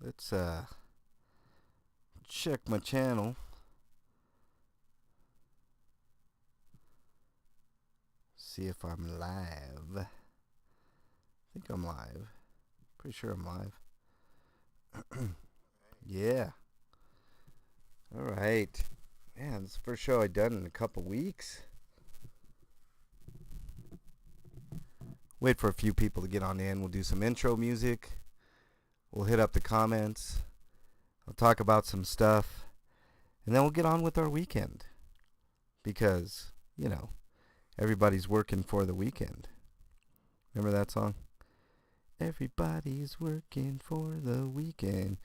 Let's check my channel. See if I'm live. I think I'm live. Pretty sure I'm live. Yeah. All right. Man, this is the first show I've done in a couple weeks. Wait for a few people to get on in. We'll do some intro music. We'll hit up the comments. I'll talk about some stuff. And then we'll get on with our weekend. Because, everybody's working for the weekend. Remember that song? Everybody's working for the weekend.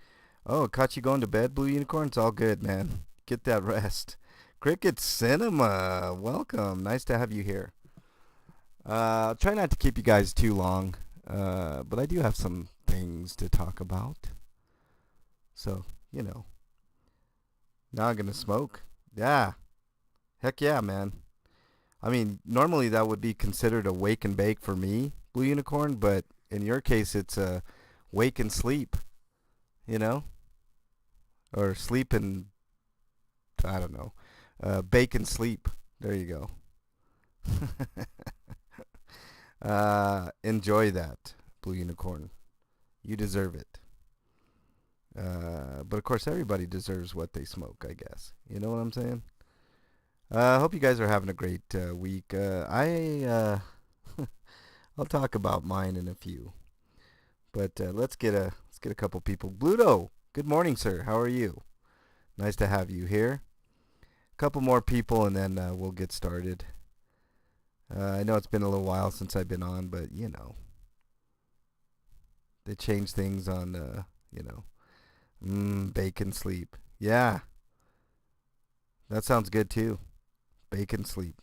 Oh, caught you going to bed, Blue Unicorn? It's all good, man. Get that rest. Cricket Cinema, welcome. Nice to have you here. I'll try not to keep you guys too long, but I do have some things to talk about. So, now I'm going to smoke. Yeah. Heck yeah, man. I mean, normally that would be considered a wake and bake for me, Blue Unicorn, but in your case, it's a wake and sleep, or sleep and, I don't know, bake and sleep. There you go. Enjoy that, Blue Unicorn. You deserve it. But of course, everybody deserves what they smoke, I guess. You know what I'm saying? I hope you guys are having a great week. I'll talk about mine in a few, but let's get a couple people. Bluto, good morning, sir. How are you? Nice to have you here. A couple more people, and then we'll get started. I know it's been a little while since I've been on, but they change things on bake and sleep. Yeah, that sounds good too. Bake and sleep.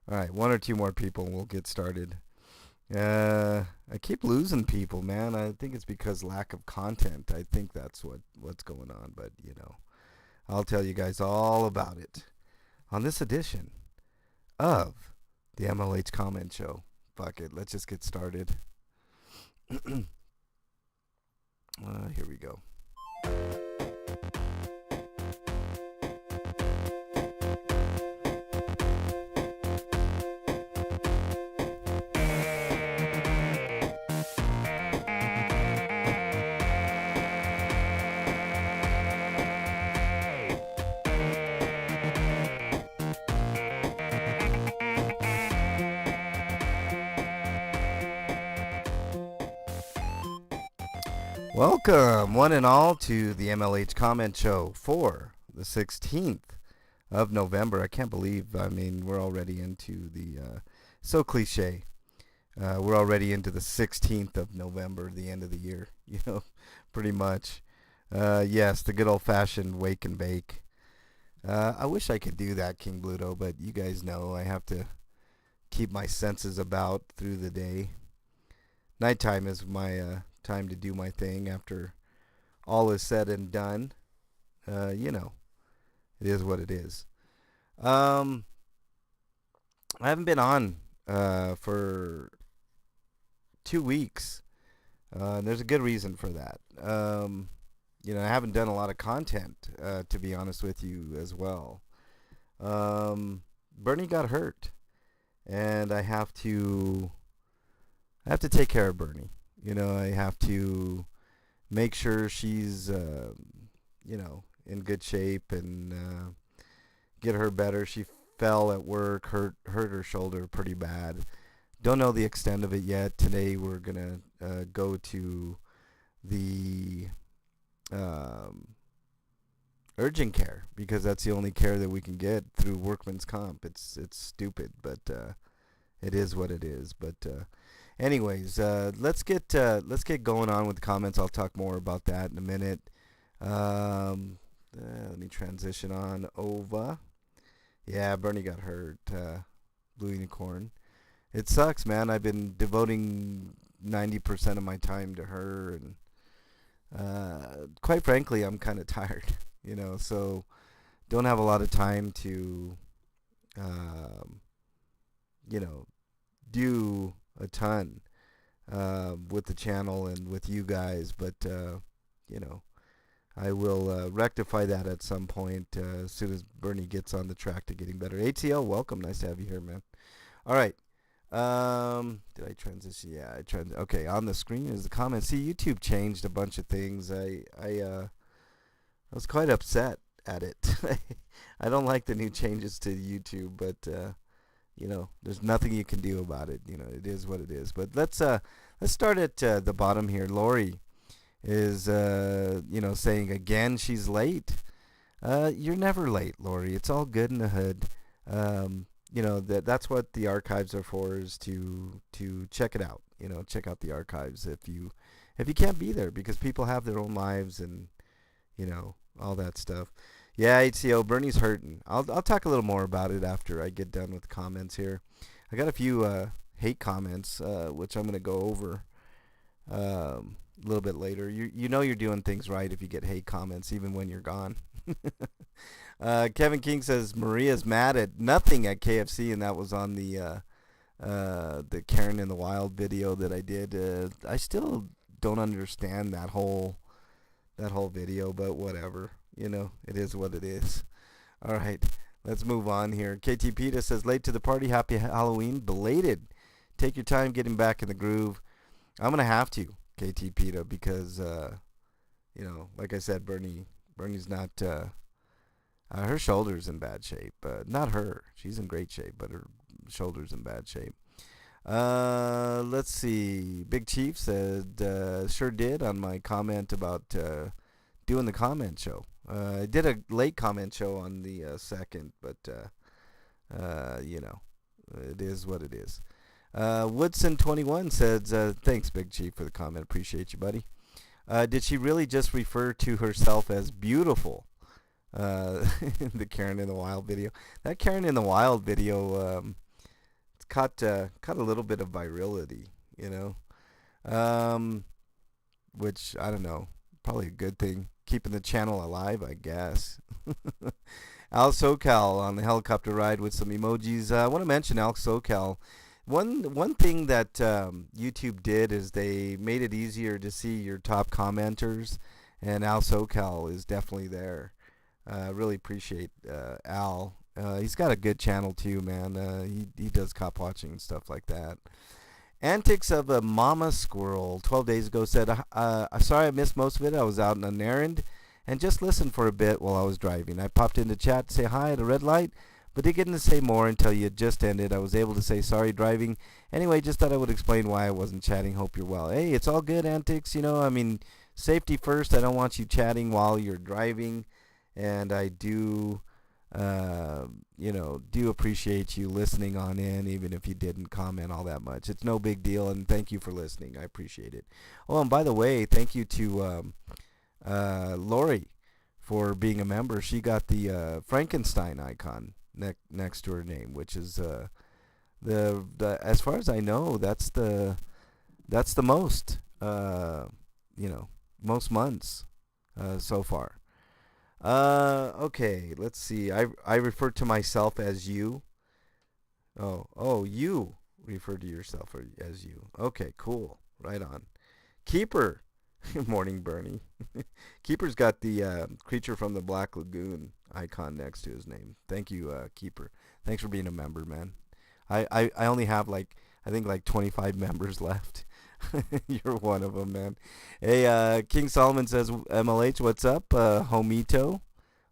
All right, one or two more people and we'll get started. I keep losing people, man. I think it's because lack of content. I think that's what's going on, but I'll tell you guys all about it on this edition of the MLH Comment Show. Fuck it, let's just get started. Here we go. Welcome, one and all, to the MLH Comment Show for the 16th of November. I can't believe, we're already into the, so cliche, we're already into the 16th of November, the end of the year, pretty much. Yes, the good old-fashioned wake and bake. I wish I could do that, King Bluto, but you guys know I have to keep my senses about through the day. Nighttime is my time to do my thing after all is said and done. It is what it is. I haven't been on for 2 weeks. And there's a good reason for that. I haven't done a lot of content, to be honest with you as well. Bernie got hurt, and I have to take care of Bernie. I have to make sure she's, in good shape and get her better. She fell at work, hurt her shoulder pretty bad. Don't know the extent of it yet. Today we're going to go to the urgent care because that's the only care that we can get through workman's comp. It's stupid, but it is what it is. But anyways, let's get going on with the comments. I'll talk more about that in a minute. Let me transition on over. Yeah, Bernie got hurt. Blue Unicorn. It sucks, man. I've been devoting 90% of my time to her, and quite frankly, I'm kind of tired. So don't have a lot of time to, do a ton. with the channel and with you guys, but you know, I will rectify that at some point as soon as Bernie gets on the track to getting better. ATL, welcome. Nice to have you here, man. All right. Did I transition? Yeah, okay, on the screen is the comment. See, YouTube changed a bunch of things. I was quite upset at it. I don't like the new changes to YouTube, but you know, there's nothing you can do about it. You know, it is what it is. But let's start at the bottom here. Lori is you know, saying again she's late. You're never late, Lori. It's all good in the hood. You know, that's what the archives are for, is to check it out. You know, check out the archives if you can't be there, because people have their own lives and, you know, all that stuff. Yeah, HCO, Bernie's hurting. I'll talk a little more about it after I get done with the comments here. I got a few hate comments, which I'm going to go over a little bit later. You know you're doing things right if you get hate comments, even when you're gone. Kevin King says Maria's mad at nothing at KFC, and that was on the Karen in the Wild video that I did. I still don't understand that whole video, but whatever. You know, it is what it is. All right, let's move on here. KT Peta says, late to the party, happy Halloween, belated. Take your time getting back in the groove. I'm going to have to, KT Peta, because, you know, like I said, Bernie's not, her shoulder's in bad shape. Not her. She's in great shape, but her shoulder's in bad shape. Let's see. Big Chief said, sure did on my comment about doing the comment show. I did a late comment show on the 2nd, but, you know, it is what it is. Woodson21 says, thanks, Big Chief, for the comment. Appreciate you, buddy. Did she really just refer to herself as beautiful? The Karen in the Wild video. That Karen in the Wild video, it's caught a little bit of virality, you know, which, I don't know, probably a good thing. Keeping the channel alive, I guess. Al SoCal on the helicopter ride with some emojis. I want to mention Al SoCal. One thing that YouTube did is they made it easier to see your top commenters, and Al SoCal is definitely there. Really appreciate Al. He's got a good channel too, man. He does cop watching and stuff like that. Antics of a Mama Squirrel 12 days ago said, sorry I missed most of it. I was out on an errand and just listened for a bit while I was driving. I popped into chat to say hi at a red light, but didn't get to say more until you had just ended. I was able to say sorry driving. Anyway, just thought I would explain why I wasn't chatting. Hope you're well. Hey, it's all good, Antics. You know, I mean, safety first. I don't want you chatting while you're driving. And I do, you know, do appreciate you listening on in, even if you didn't comment all that much. It's no big deal, and thank you for listening. I appreciate it. Oh, and by the way, thank you to Lori for being a member. She got the Frankenstein icon next to her name, which is the as far as I know, that's the most, you know, most months so far. Okay, let's see. I refer to myself as you. Oh, you refer to yourself as you. Okay, cool. Right on. Keeper. Good morning, Bernie. Keeper's got the creature from the Black Lagoon icon next to his name. Thank you, Keeper. Thanks for being a member, man. I only have I think 25 members left. You're one of them, man. Hey, King Solomon says, MLH, what's up? Homito.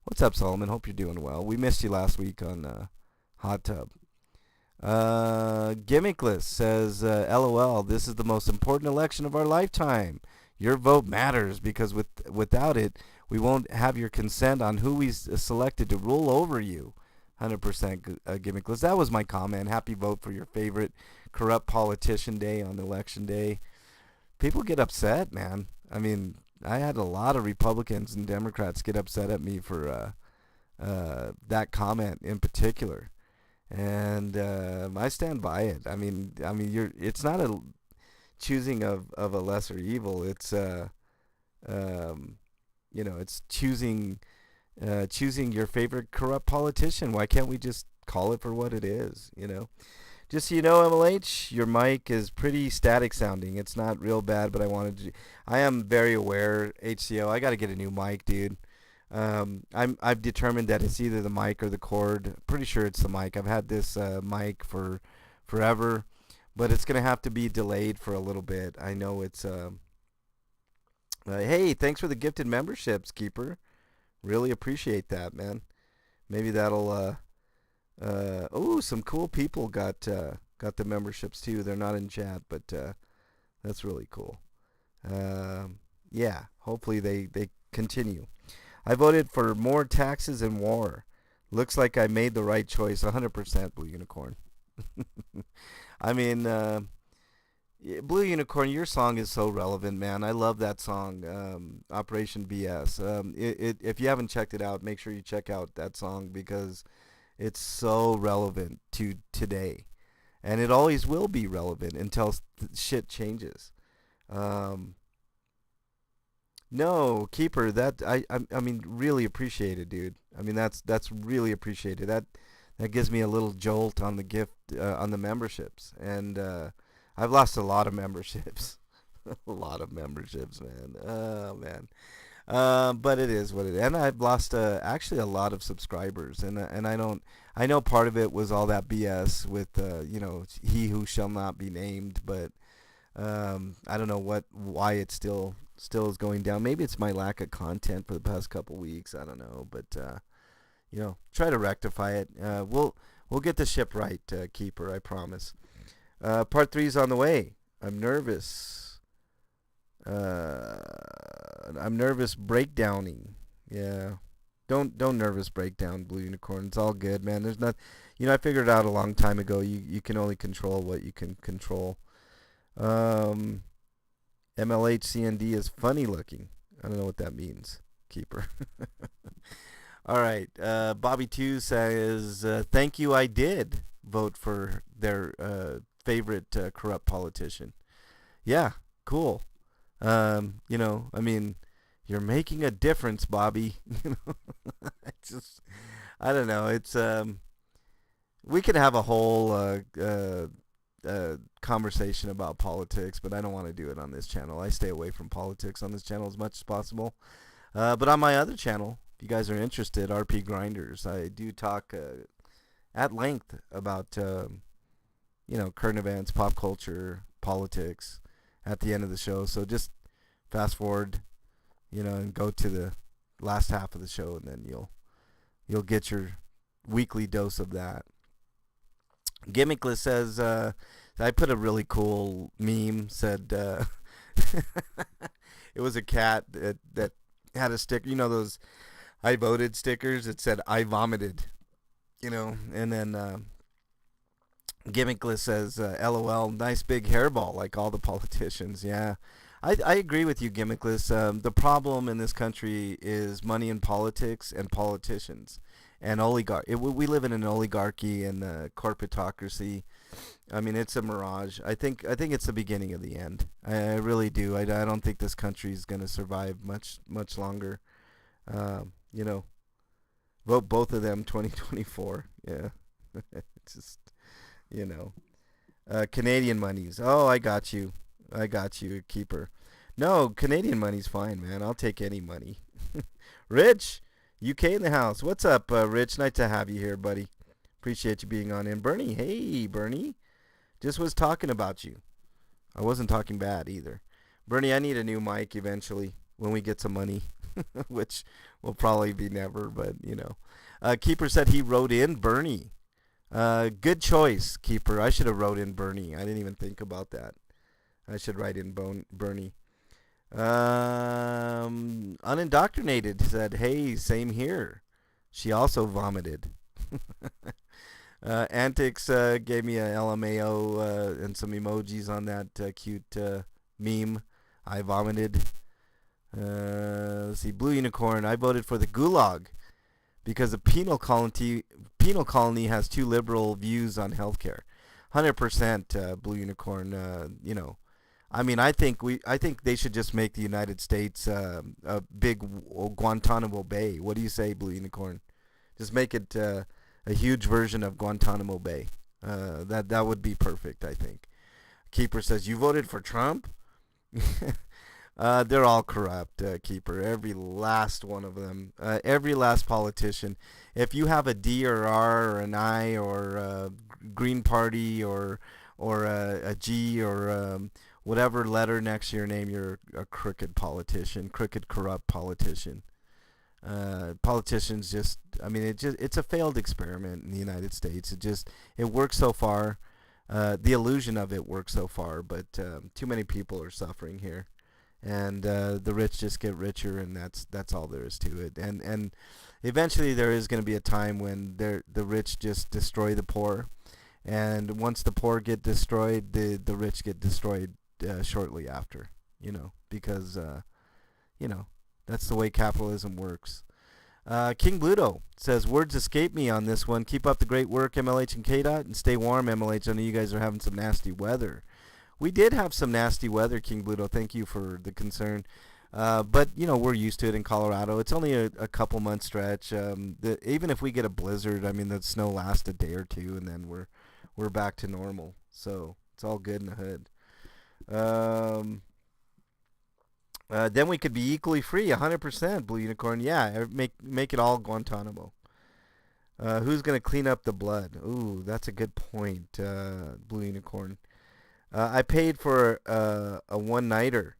What's up, Solomon? Hope you're doing well. We missed you last week on Hot Tub. Gimmickless says, LOL, this is the most important election of our lifetime. Your vote matters because without it, we won't have your consent on who we selected to rule over you. 100% gimmickless. That was my comment. Happy vote for your favorite corrupt politician day on election day. People get upset, man. I mean, I had a lot of Republicans and Democrats get upset at me for that comment in particular, and I stand by it. I mean, it's not a choosing of a lesser evil. It's you know, it's choosing your favorite corrupt politician. Why can't we just call it for what it is, you know? Just so you know, MLH, your mic is pretty static sounding. It's not real bad, but I am very aware, HCO. I got to get a new mic, dude. I've determined that it's either the mic or the cord. Pretty sure it's the mic. I've had this mic for forever, but it's gonna have to be delayed for a little bit. I know it's. Hey, thanks for the gifted memberships, Keeper. Really appreciate that, man. Maybe that'll. Oh, some cool people got the memberships too. They're not in chat, but that's really cool. Yeah, hopefully they continue. I voted for more taxes and war. Looks like I made the right choice. 100% Blue Unicorn. I mean, Blue Unicorn, your song is so relevant, man. I love that song, Operation BS. If you haven't checked it out, make sure you check out that song because it's so relevant to today. And it always will be relevant until shit changes. No, Keeper, I mean really appreciate it, dude. I mean that's really appreciated. That gives me a little jolt on the gift on the memberships, and I've lost a lot of memberships, a lot of memberships, man. Oh man, but it is what it is, and I've lost actually a lot of subscribers, and I know part of it was all that BS with he who shall not be named, but I don't know why it's still is going down. Maybe it's my lack of content for the past couple weeks. I don't know, but try to rectify it. We'll get the ship right, Keeper. I promise. Part 3's on the way. I'm nervous. I'm nervous breakdowning. Yeah. Don't nervous breakdown, Blue Unicorn. It's all good, man. There's not. I figured out a long time ago. You can only control what you can control. MLH CND is funny looking. I don't know what that means, Keeper. All right. Bobby 2 says, thank you, I did vote for their favorite corrupt politician. Yeah, cool. I mean, you're making a difference, Bobby. I don't know. It's we could have a whole conversation about politics, but I don't want to do it on this channel. I stay away from politics on this channel as much as possible. But on my other channel, if you guys are interested, RP Grinders, I do talk at length about current events, pop culture, politics at the end of the show. So just fast forward, and go to the last half of the show, and then you'll get your weekly dose of that. Gimmickless says, I put a really cool meme, said, it was a cat that had a sticker, those I voted stickers. It said, I vomited, and then Gimmickless says, LOL, nice big hairball like all the politicians. Yeah, I agree with you, Gimmickless. The problem in this country is money in politics and politicians. And we live in an oligarchy and corporatocracy. I mean, it's a mirage. I think it's the beginning of the end. I really do. I don't think this country is going to survive much longer. Vote both of them 2024. Yeah, just Canadian monies. Oh, I got you, Keeper. No, Canadian money's fine, man. I'll take any money. Rich. UK in the house. What's up, Rich? Nice to have you here, buddy. Appreciate you being on in. Bernie, hey, Bernie. Just was talking about you. I wasn't talking bad either. Bernie, I need a new mic eventually when we get some money, which will probably be never, but, Keeper said he wrote in Bernie. Good choice, Keeper. I should have wrote in Bernie. I didn't even think about that. I should write in Bernie. Unindoctrinated said, hey, same here. She also vomited. Antics gave me a LMAO and some emojis on that cute meme. I vomited. Let's see, Blue Unicorn, I voted for the Gulag because the penal colony has too liberal views on healthcare. 100% Blue Unicorn, I mean, I think they should just make the United States a big Guantanamo Bay. What do you say, Blue Unicorn? Just make it a huge version of Guantanamo Bay. That would be perfect, I think. Keeper says, you voted for Trump? They're all corrupt, Keeper. Every last one of them. Every last politician. If you have a D or R or an I or a Green Party or a G or whatever letter next to your name, you're a crooked politician, crooked, corrupt politician. Politicians just, I mean, it's a failed experiment in the United States. It works so far. The illusion of it works so far, but too many people are suffering here, and the rich just get richer, and that's all there is to it. And eventually there is going to be a time when the rich just destroy the poor, and once the poor get destroyed, the rich get destroyed shortly after. Because that's the way capitalism works. King Bluto says, words escape me on this one. Keep up the great work, MLH and KDOT, and stay warm, MLH. I know you guys are having some nasty weather. We did have some nasty weather, King Bluto. Thank you for the concern. But, we're used to it in Colorado. It's only a couple month stretch. Even if we get a blizzard, I mean, the snow lasts a day or two, and then we're back to normal. So it's all good in the hood. Then we could be equally free, 100%, Blue Unicorn. Yeah, make it all Guantanamo. Who's going to clean up the blood? Ooh, that's a good point, Blue Unicorn. I paid for a one-nighter.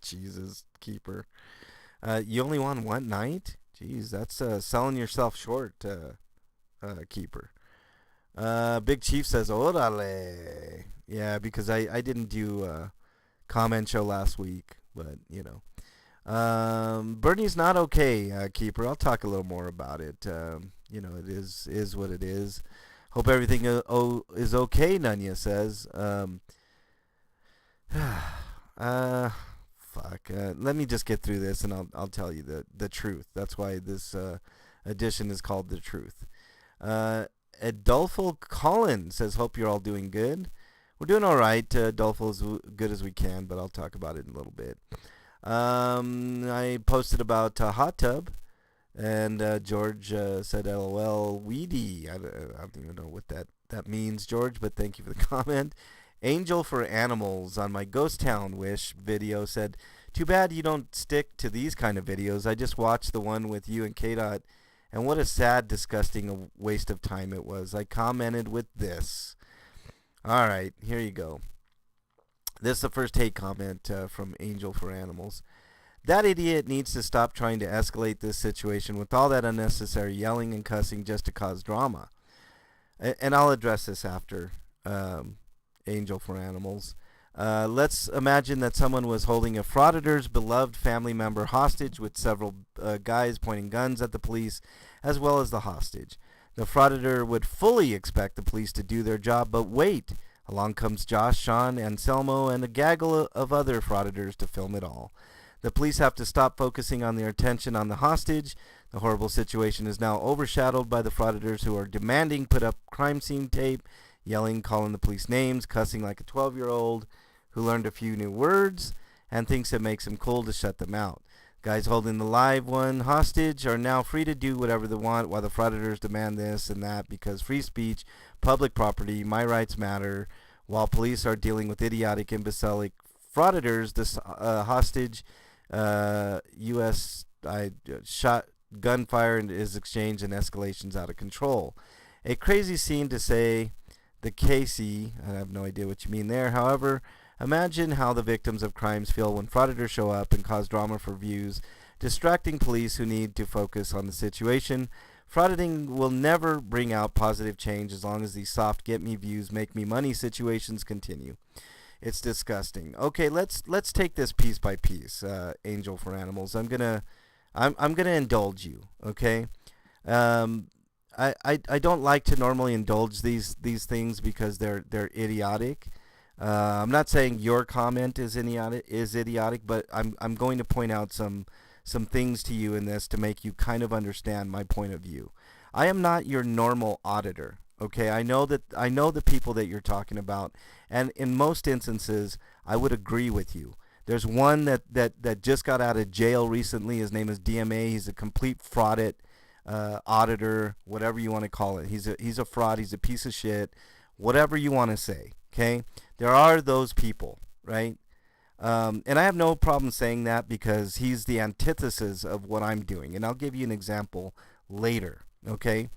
Jesus, Keeper. You only want one night? Jeez, that's selling yourself short, Keeper. Big Chief says, orale. Yeah, because I didn't do a comment show last week. But, Bernie's not okay, Keeper. I'll talk a little more about it. It is what it is. Hope everything is okay, Nunya says. Fuck. Let me just get through this, and I'll tell you the truth. That's why this edition is called The Truth. Adolfo Collins says, hope you're all doing good. We're doing all right. Adolfo, as good as we can, but I'll talk about it in a little bit. I posted about hot tub, and George said, LOL, weedy. I don't even know what that means, George, but thank you for the comment. Angel for Animals on my Ghost Town Wish video said, too bad you don't stick to these kind of videos. I just watched the one with you and KDOT, and what a sad, disgusting waste of time it was. I commented with this. All right, here you go. This is the first hate comment from Angel for Animals. That idiot needs to stop trying to escalate this situation with all that unnecessary yelling and cussing just to cause drama. And I'll address this after Angel for Animals. Let's imagine that someone was holding a frauditor's beloved family member hostage with several guys pointing guns at the police as well as the hostage. The frauditor would fully expect the police to do their job, but wait. Along comes Josh, Sean, Anselmo, and a gaggle of other frauditors to film it all. The police have to stop focusing on their attention on the hostage. The horrible situation is now overshadowed by the frauditors who are demanding put up crime scene tape, yelling, calling the police names, cussing like a 12-year-old who learned a few new words and thinks it makes him cool to shut them out. Guys holding the live one hostage are now free to do whatever they want while the frauditors demand this and that because free speech, public property, my rights matter. While police are dealing with idiotic, imbecilic frauditors, this hostage U.S. shot gunfire is exchanged and escalations out of control. A crazy scene to say the Casey. I have no idea what you mean there. However, imagine how the victims of crimes feel when frauditors show up and cause drama for views, distracting police who need to focus on the situation. Frauditing will never bring out positive change as long as these soft get me views, make me money situations continue. It's disgusting. Okay, let's take this piece by piece. Angel for Animals. I'm gonna indulge you. Okay. I don't like to normally indulge these things because they're idiotic. I'm not saying your comment is idiotic, but I'm going to point out some things to you in this to make you kind of understand my point of view. I am not your normal auditor. Okay, I know the people that you're talking about, and in most instances, I would agree with you. There's one that just got out of jail recently. His name is DMA. He's a complete fraudit. auditor, whatever you want to call it. He's a fraud. He's a piece of shit. Whatever you want to say. Okay, there are those people, right? And I have no problem saying that because he's the antithesis of what I'm doing. And I'll give you an example later. Okay.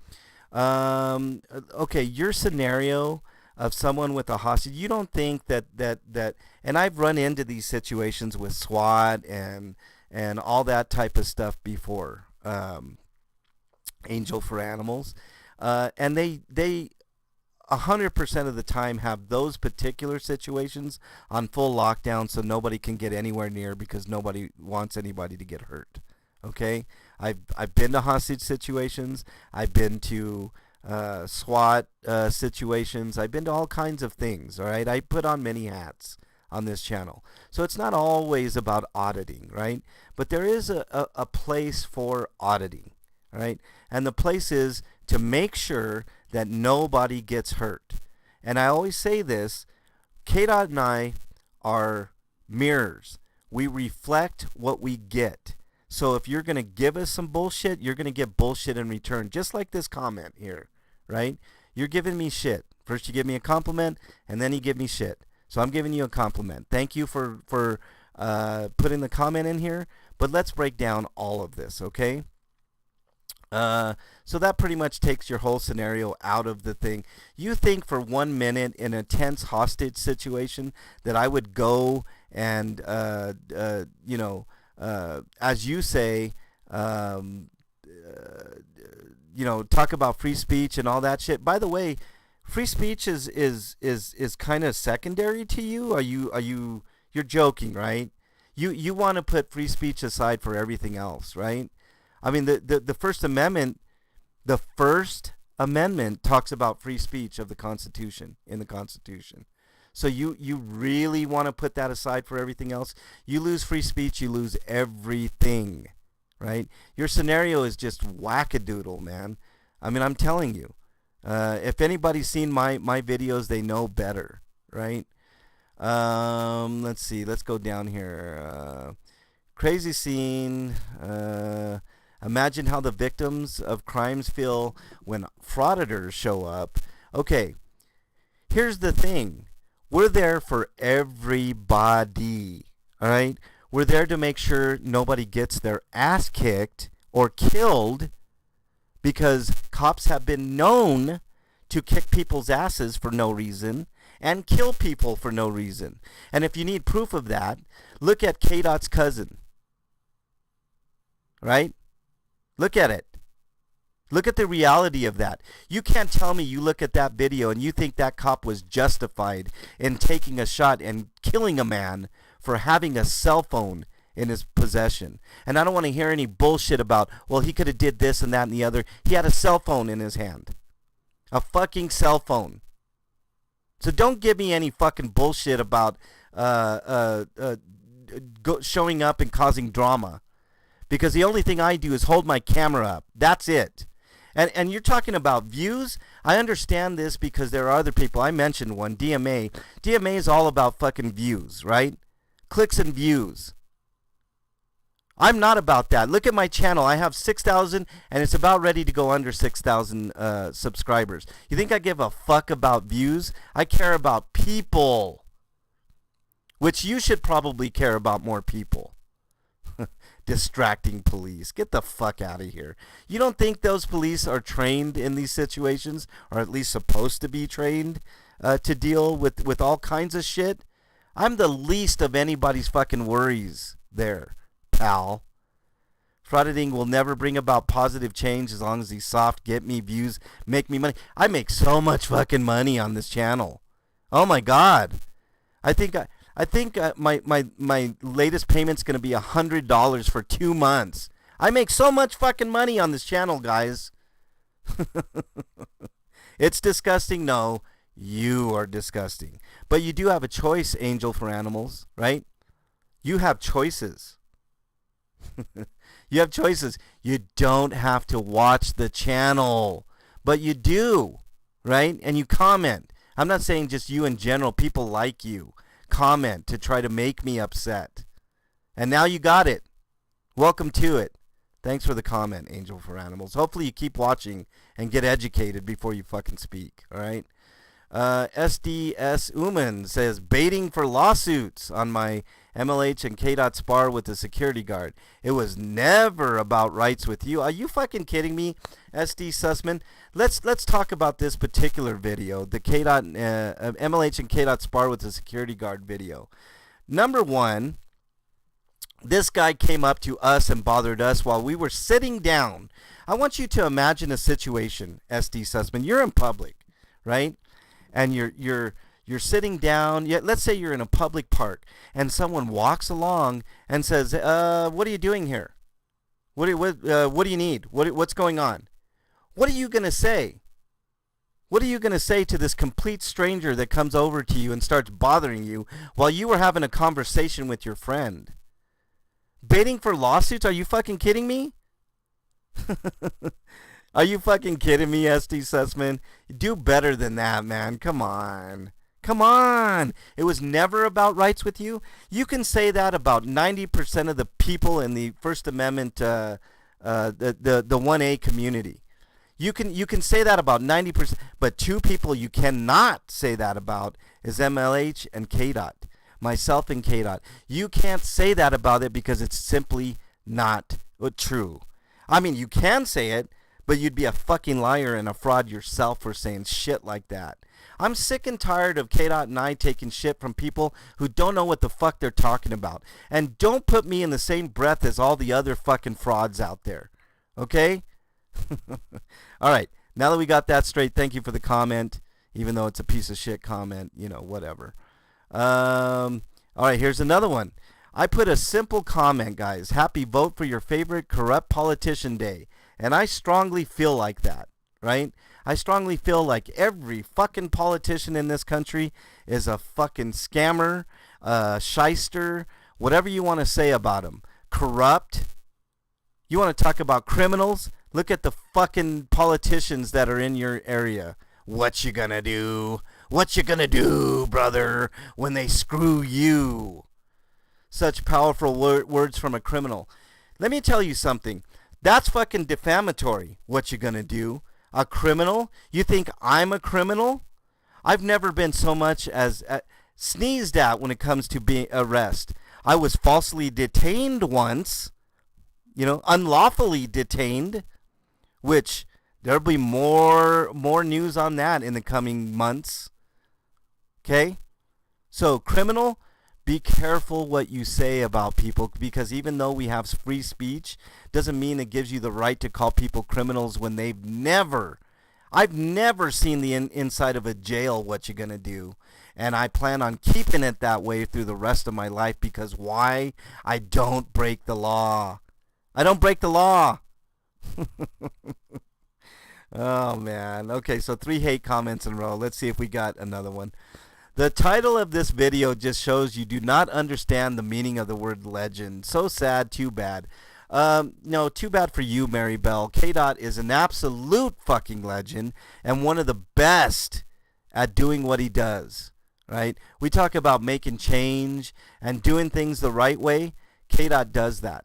Okay, your scenario of someone with a hostage, you don't think that and I've run into these situations with SWAT and all that type of stuff before, Angel for Animals, and they 100% of the time have those particular situations on full lockdown, so nobody can get anywhere near because nobody wants anybody to get hurt. Okay, I've been to hostage situations. I've been to SWAT situations. I've been to all kinds of things. All right, I put on many hats on this channel, so it's not always about auditing, right? But there is a place for auditing, all right? And the place is to make sure that nobody gets hurt. And I always say this: KDOT and I are mirrors. We reflect what we get. So if you're going to give us some bullshit, you're going to get bullshit in return. Just like this comment here, right? You're giving me shit. First you give me a compliment, and then you give me shit. So I'm giving you a compliment. Thank you for putting the comment in here. But let's break down all of this, okay? So that pretty much takes your whole scenario out of the thing. You think for 1 minute in a tense hostage situation that I would go and, you know, as you say, you know, talk about free speech and all that shit. By the way, free speech is kind of secondary to you. You're joking, right? You want to put free speech aside for everything else, right? I mean, the First Amendment, talks about free speech of the Constitution, in the Constitution. So you really want to put that aside for everything else? You lose free speech, you lose everything, right? Your scenario is just wackadoodle, man. I mean, I'm telling you. If anybody's seen my videos, they know better, right? Let's see. Let's go down here. Crazy scene. Imagine how the victims of crimes feel when frauditors show up. Okay, here's the thing. We're there for everybody, all right? We're there to make sure nobody gets their ass kicked or killed, because cops have been known to kick people's asses for no reason and kill people for no reason. And if you need proof of that, look at KDOT's cousin, right? Look at it. Look at the reality of that. You can't tell me you look at that video and you think that cop was justified in taking a shot and killing a man for having a cell phone in his possession. And I don't want to hear any bullshit about, well, he could have did this and that and the other. He had a cell phone in his hand. A fucking cell phone. So don't give me any fucking bullshit about showing up and causing drama. Because the only thing I do is hold my camera up. That's it. And you're talking about views? I understand this because there are other people. I mentioned one, DMA. DMA is all about fucking views, right? Clicks and views. I'm not about that. Look at my channel. I have 6,000 and it's about ready to go under 6,000 subscribers. You think I give a fuck about views? I care about people. Which you should probably care about more people. Distracting police. Get the fuck out of here. You don't think those police are trained in these situations, or at least supposed to be trained to deal with all kinds of shit? I'm the least of anybody's fucking worries there, pal. Frauditing will never bring about positive change as long as he's soft. Get me views, make me money. I make so much fucking money on this channel. Oh my god. I think my latest payment's going to be $100 for 2 months. I make so much fucking money on this channel, guys. It's disgusting. No, you are disgusting. But you do have a choice, Angel for Animals, right? You have choices. You have choices. You don't have to watch the channel, but you do, right? And you comment. I'm not saying just you in general. People like you comment to try to make me upset. And now you got it. Welcome to it. Thanks for the comment, Angel for Animals. Hopefully you keep watching and get educated before you fucking speak, all right? SDS Uman says, baiting for lawsuits on my MLH and KDOT spar with the security guard. It was never about rights with you. Are you fucking kidding me, SD Sussman? Let's talk about this particular video, the KDOT, MLH and KDOT spar with the security guard video. Number one, this guy came up to us and bothered us while we were sitting down. I want you to imagine a situation, SD Sussman. You're in public, right? And you're sitting down. Let's say you're in a public park, and someone walks along and says, "What are you doing here? What do you need? What's going on?" What are you gonna say? What are you gonna say to this complete stranger that comes over to you and starts bothering you while you were having a conversation with your friend? Baiting for lawsuits? Are you fucking kidding me? Are you fucking kidding me, SD Sussman? Do better than that, man. Come on. Come on. It was never about rights with you. You can say that about 90% of the people in the First Amendment, the 1A community. You can say that about 90%, but two people you cannot say that about is MLH and KDOT. Myself and KDOT. You can't say that about it because it's simply not true. I mean, you can say it, but you'd be a fucking liar and a fraud yourself for saying shit like that. I'm sick and tired of KDOT and I taking shit from people who don't know what the fuck they're talking about. And don't put me in the same breath as all the other fucking frauds out there. Okay? All right. Now that we got that straight, thank you for the comment. Even though it's a piece of shit comment, you know, whatever. All right, here's another one. I put a simple comment, guys. Happy vote for your favorite corrupt politician day. And I strongly feel like that, right? I strongly feel like every fucking politician in this country is a fucking scammer, shyster, whatever you want to say about them. Corrupt. You want to talk about criminals? Look at the fucking politicians that are in your area. What you gonna do? What you gonna do, brother, when they screw you? Such powerful words from a criminal. Let me tell you something. That's fucking defamatory. What you gonna do? A criminal? You think I'm a criminal? I've never been so much as sneezed at when it comes to being arrest. I was falsely detained once, you know, unlawfully detained, which there'll be more news on that in the coming months. Okay? So, criminal, be careful what you say about people, because even though we have free speech, doesn't mean it gives you the right to call people criminals when I've never seen the inside of a jail. What you gonna do? And I plan on keeping it that way through the rest of my life, because why? I don't break the law. I don't break the law. Oh man. Okay, so 3 hate comments in a row. Let's see if we got another one. The title of this video just shows you do not understand the meaning of the word legend. So sad, too bad. No, too bad for you, Mary Bell. KDOT is an absolute fucking legend and one of the best at doing what he does, right? We talk about making change and doing things the right way. KDOT does that.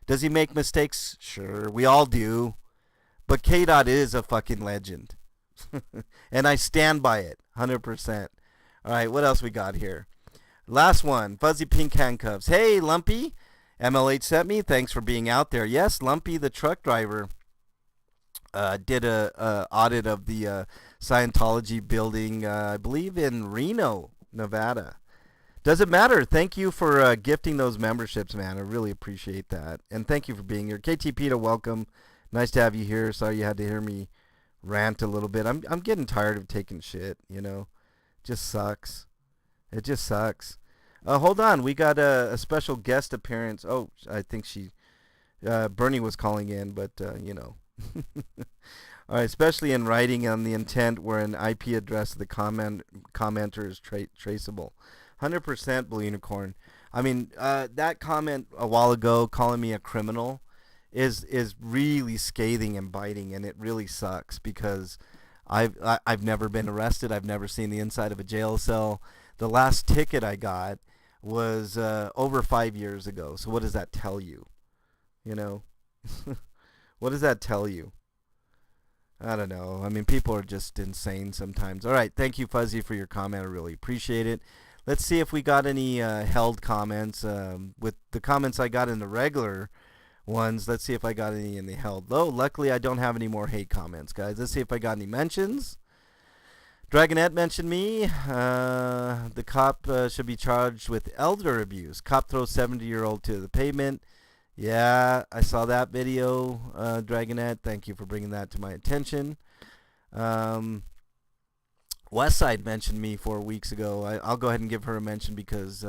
Does he make mistakes? Sure, we all do. But KDOT is a fucking legend. And I stand by it, 100%. All right, what else we got here? Last one, Fuzzy Pink Handcuffs. Hey, Lumpy. MLH sent me. Thanks for being out there. Yes, Lumpy, the truck driver, did a audit of the Scientology building, I believe in Reno, Nevada. Doesn't matter. Thank you for gifting those memberships, man. I really appreciate that. And thank you for being here. KT Peta, welcome. Nice to have you here. Sorry you had to hear me rant a little bit. I'm getting tired of taking shit, you know. Just sucks. It just sucks. Hold on. We got a special guest appearance. Oh, I think Bernie was calling in, but, you know. All right, especially in writing on the intent where an IP address of the commenter is traceable. 100% Blue Unicorn. I mean, that comment a while ago calling me a criminal is really scathing and biting, and it really sucks because I've never been arrested. I've never seen the inside of a jail cell. The last ticket I got was over 5 years ago. So what does that tell you? You know, What does that tell you? I don't know. I mean, people are just insane sometimes. All right. Thank you, Fuzzy, for your comment. I really appreciate it. Let's see if we got any held comments. With the comments I got in the regular ones, let's see if I got any in the held. Though, luckily, I don't have any more hate comments, guys. Let's see if I got any mentions. Dragonette mentioned me. The cop should be charged with elder abuse. Cop throws 70-year-old to the pavement. Yeah, I saw that video, Dragonette. Thank you for bringing that to my attention. Westside mentioned me 4 weeks ago. I'll go ahead and give her a mention because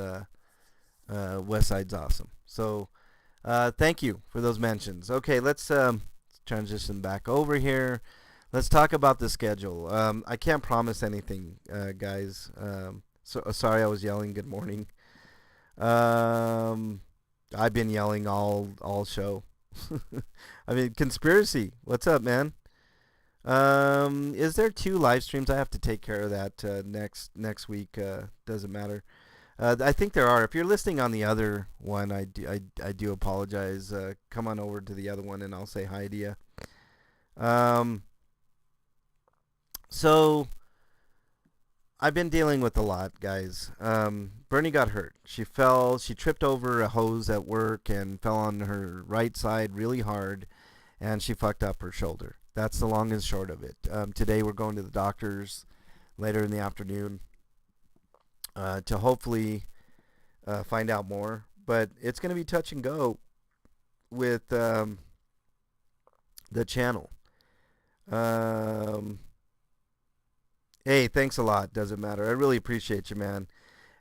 Westside's awesome. So thank you for those mentions. Okay, let's transition back over here. Let's talk about the schedule. I can't promise anything, guys. Sorry I was yelling. Good morning. I've been yelling all show. I mean, conspiracy. What's up, man? Is there 2 live streams? I have to take care of that next week. Doesn't matter. I think there are. If you're listening on the other one, I do apologize. Come on over to the other one, and I'll say hi to you. So I've been dealing with a lot, guys. Bernie got hurt. She tripped over a hose at work and fell on her right side really hard, and she fucked up her shoulder. That's the long and short of it. Today we're going to the doctors later in the afternoon to hopefully find out more. But it's going to be touch and go with the channel. Hey, thanks a lot. Doesn't matter. I really appreciate you, man.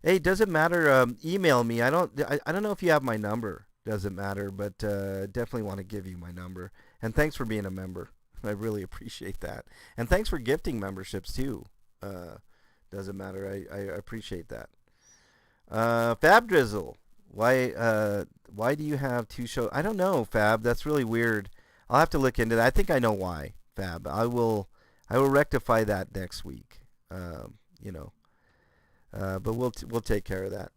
Hey, doesn't matter. Email me. I don't know if you have my number. Doesn't matter, but definitely want to give you my number. And thanks for being a member. I really appreciate that. And thanks for gifting memberships too. Doesn't matter. I appreciate that. Fab Drizzle. Why do you have 2 shows? I don't know, Fab. That's really weird. I'll have to look into that. I think I know why, Fab. I will rectify that next week. But we'll take care of that.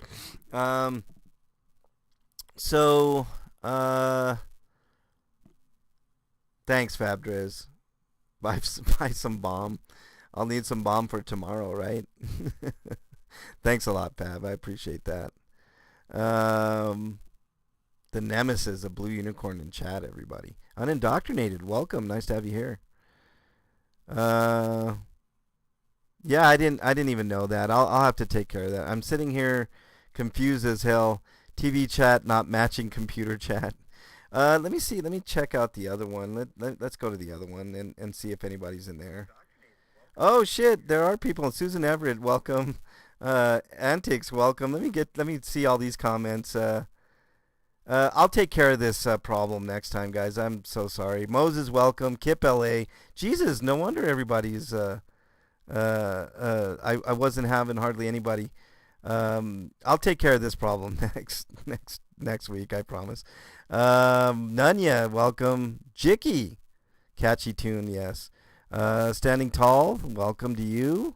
Thanks, Fab Driz. Buy some bomb. I'll need some bomb for tomorrow, right? Thanks a lot, Fab. I appreciate that. The Nemesis, a blue unicorn in chat, everybody. Unindoctrinated, welcome. Nice to have you here. Yeah, I didn't even know that. I'll have to take care of that. I'm sitting here confused as hell. TV chat not matching computer chat. Let me see. Let me check out the other one. Let's go to the other one and see if anybody's in there. Oh shit, there are people. Susan Everett, welcome. Antics, welcome. Let me see all these comments. I'll take care of this problem next time, guys. I'm so sorry. Moses, welcome. Kip LA. Jesus, no wonder everybody's I wasn't having hardly anybody. I'll take care of this problem next week, I promise. Nunya, welcome. Jicky, catchy tune, yes. Standing Tall, welcome to you.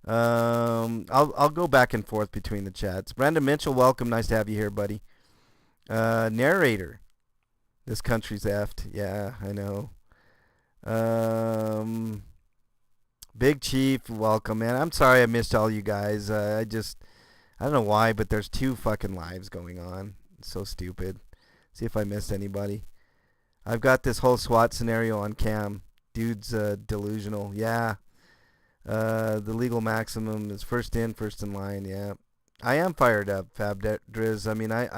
I'll go back and forth between the chats. Brandon Mitchell, welcome. Nice to have you here, buddy. Narrator, this country's effed. Yeah, I know. Big Chief, welcome, man. I'm sorry I missed all you guys. I don't know why, but there's 2 fucking lives going on. It's so stupid. See if I missed anybody. I've got this whole SWAT scenario on cam. Dude's delusional. Yeah. The legal maximum is first in, first in line. Yeah. I am fired up, Fab Driz. I mean, I'm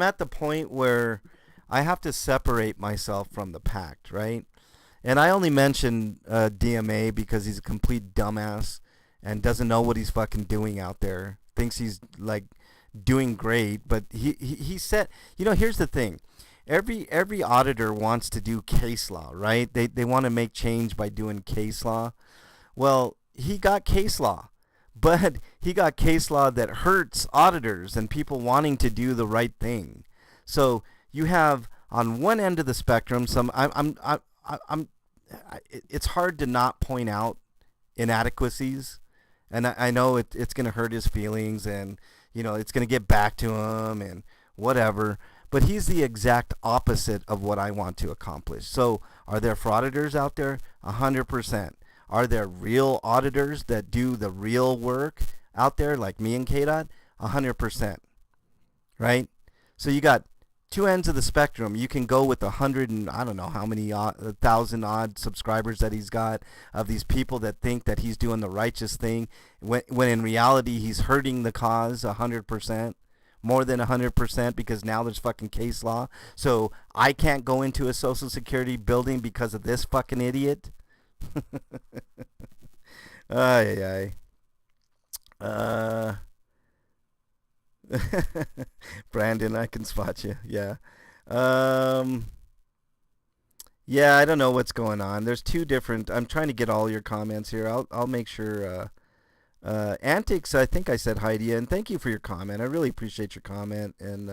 at the point where I have to separate myself from the pact, right? And I only mention DMA because he's a complete dumbass and doesn't know what he's fucking doing out there. Thinks he's like doing great, but he said, here's the thing. Every auditor wants to do case law, right? They want to make change by doing case law. Well, he got case law, but he got case law that hurts auditors and people wanting to do the right thing. So you have on one end of the spectrum it's hard to not point out inadequacies, and I know it's going to hurt his feelings, and it's going to get back to him and whatever. But he's the exact opposite of what I want to accomplish. So are there frauditors out there? 100%. Are there real auditors that do the real work out there like me and KDOT? 100%. Right? So you got two ends of the spectrum. You can go with 100 and I don't know how many 1,000 odd subscribers that he's got, of these people that think that he's doing the righteous thing when in reality he's hurting the cause 100%. More than 100%, because now there's fucking case law. So I can't go into a Social Security building because of this fucking idiot. Ay, ay. Brandon, I can spot you. Yeah. Yeah, I don't know what's going on. There's two different. I'm trying to get all your comments here. I'll make sure. Antics, I think I said hi to you, and thank you for your comment. I really appreciate your comment, and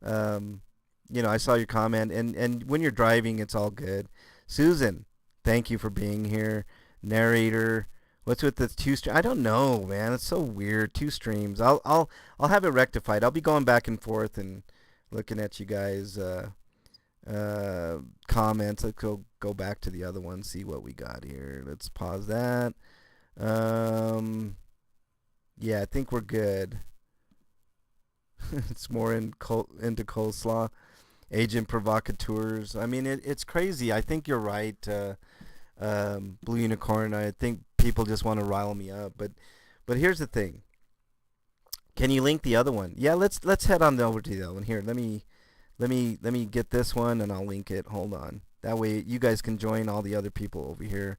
I saw your comment, and when you're driving, it's all good. Susan, thank you for being here. Narrator, what's with the two stream? I don't know, man. It's so weird. Two streams. I'll have it rectified. I'll be going back and forth and looking at you guys' comments. Let's go back to the other one. See what we got here. Let's pause that. Yeah, I think we're good. It's more into coleslaw. Agent provocateurs. I mean, it's crazy. I think you're right, Blue Unicorn. I think people just want to rile me up. But here's the thing. Can you link the other one? Yeah, let's head on over to the other one. Here, let me get this one and I'll link it. Hold on. That way you guys can join all the other people over here.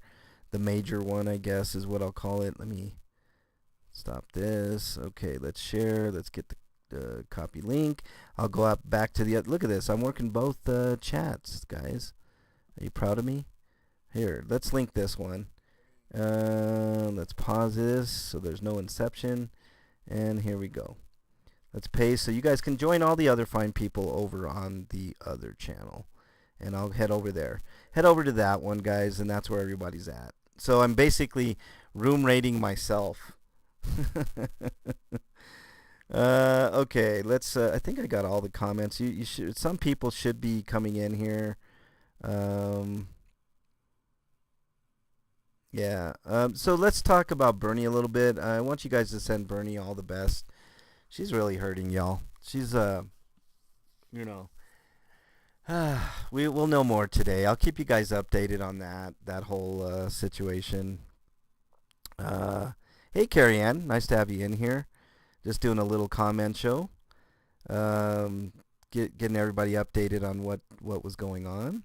The major one, I guess, is what I'll call it. Let me stop this. Okay, let's share. Let's get the copy link. I'll go up back to the other. Look at this. I'm working both chats, guys. Are you proud of me? Here, let's link this one. Let's pause this so there's no inception. And here we go. Let's paste so you guys can join all the other fine people over on the other channel. And I'll head over there. Head over to that one, guys, and that's where everybody's at. So I'm basically room rating myself. Okay, let's. I think I got all the comments. You should. Some people should be coming in here. Yeah. So let's talk about Bernie a little bit. I want you guys to send Bernie all the best. She's really hurting, y'all. She's we'll know more today. I'll keep you guys updated on that whole situation. Hey, Carrie Ann, nice to have you in here. Just doing a little comment show. Getting everybody updated on what was going on.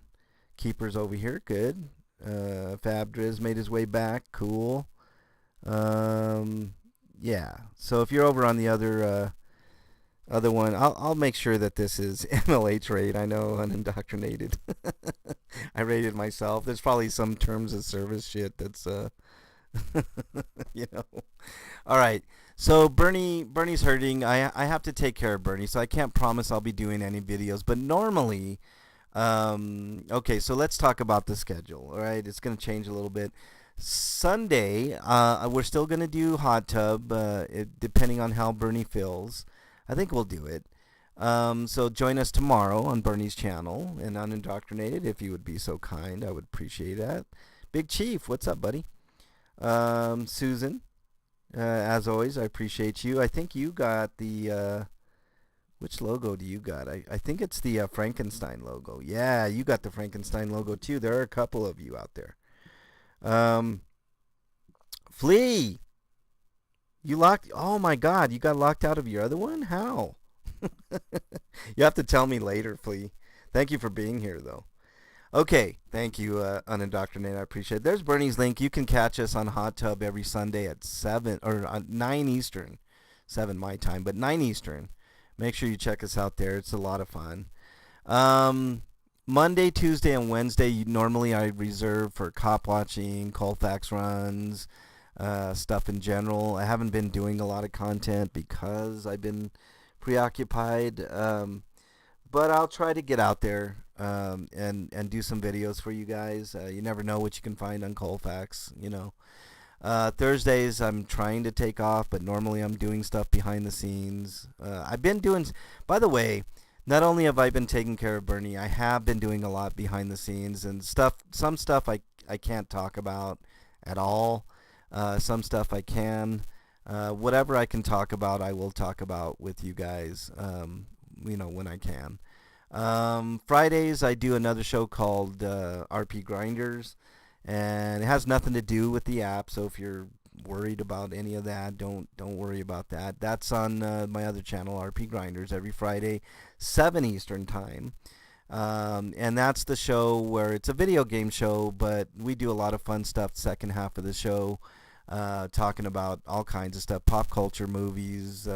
Keeper's over here, good. Fabdriz made his way back, cool. Yeah. So if you're over on the other one, I'll make sure that this is MLH rate. I know, unindoctrinated. I rated myself. There's probably some terms of service shit that's All right. So Bernie's hurting. I have to take care of Bernie, so I can't promise I'll be doing any videos. But normally, okay. So let's talk about the schedule. All right, it's gonna change a little bit. Sunday, we're still gonna do hot tub, depending on how Bernie feels. I think we'll do it. So join us tomorrow on Bernie's channel and Unindoctrinated, if you would be so kind. I would appreciate that. Big Chief, what's up, buddy? Susan, as always, I appreciate you. I think you got the, which logo do you got? I think it's the Frankenstein logo. Yeah, you got the Frankenstein logo too. There are a couple of you out there. Flea, you locked, oh my God, you got locked out of your other one? How? You have to tell me later, Flea. Thank you for being here, though. Okay, thank you, Unindoctrinated. I appreciate it. There's Bernie's link. You can catch us on Hot Tub every Sunday at 7 or 9 Eastern. 7 my time, but 9 Eastern. Make sure you check us out there. It's a lot of fun. Monday, Tuesday, and Wednesday, normally I reserve for cop watching, Colfax runs, stuff in general. I haven't been doing a lot of content because I've been preoccupied, but I'll try to get out there and do some videos for you guys. You never know what you can find on Colfax, Thursdays I'm trying to take off, but normally I'm doing stuff behind the scenes. I've been doing, by the way, not only have I been taking care of Bernie, I have been doing a lot behind the scenes and stuff. Some stuff I can't talk about at all. Some stuff I can. Whatever I can talk about, I will talk about with you guys. When I can. Fridays I do another show called RP Grinders, and it has nothing to do with the app. So if you're worried about any of that, don't worry about that. That's on my other channel, RP Grinders, every Friday, 7 Eastern time. And that's the show where it's a video game show, but we do a lot of fun stuff the second half of the show, talking about all kinds of stuff, pop culture, movies,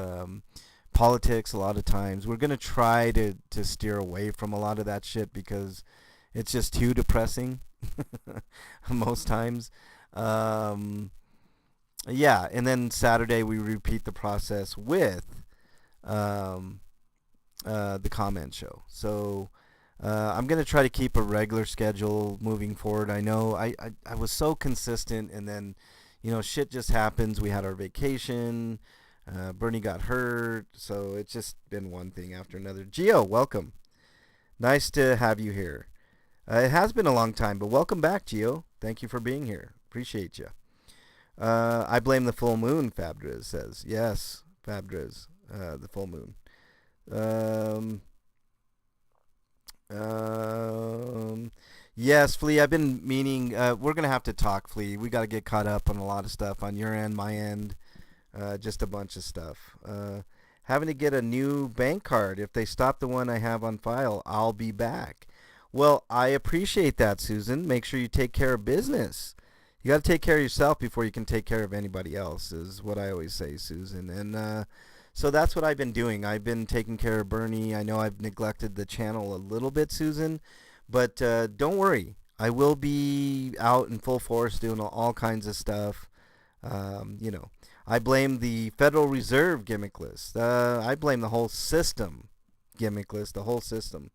politics a lot of times. We're going to try to steer away from a lot of that shit because it's just too depressing most times. Yeah, and then Saturday we repeat the process with the comment show. So I'm going to try to keep a regular schedule moving forward. I know I was so consistent, and then, shit just happens. We had our vacation. Bernie got hurt, so it's just been one thing after another. Gio, welcome. Nice to have you here. It has been a long time, but welcome back, Gio. Thank you for being here. Appreciate you. I blame the full moon, Fabdriz says. Yes, Fabdriz, the full moon. Yes, Flea, I've been meaning, we're going to have to talk, Flea. We got to get caught up on a lot of stuff on your end, my end, just a bunch of stuff. Having to get a new bank card. If they stop the one I have on file, I'll be back. Well, I appreciate that, Susan. Make sure you take care of business. You got to take care of yourself before you can take care of anybody else, is what I always say, Susan. And so that's what I've been doing. I've been taking care of Bernie. I know I've neglected the channel a little bit, Susan, but don't worry. I will be out in full force doing all kinds of stuff. I blame the Federal Reserve gimmick list. I blame the whole system gimmick list, the whole system.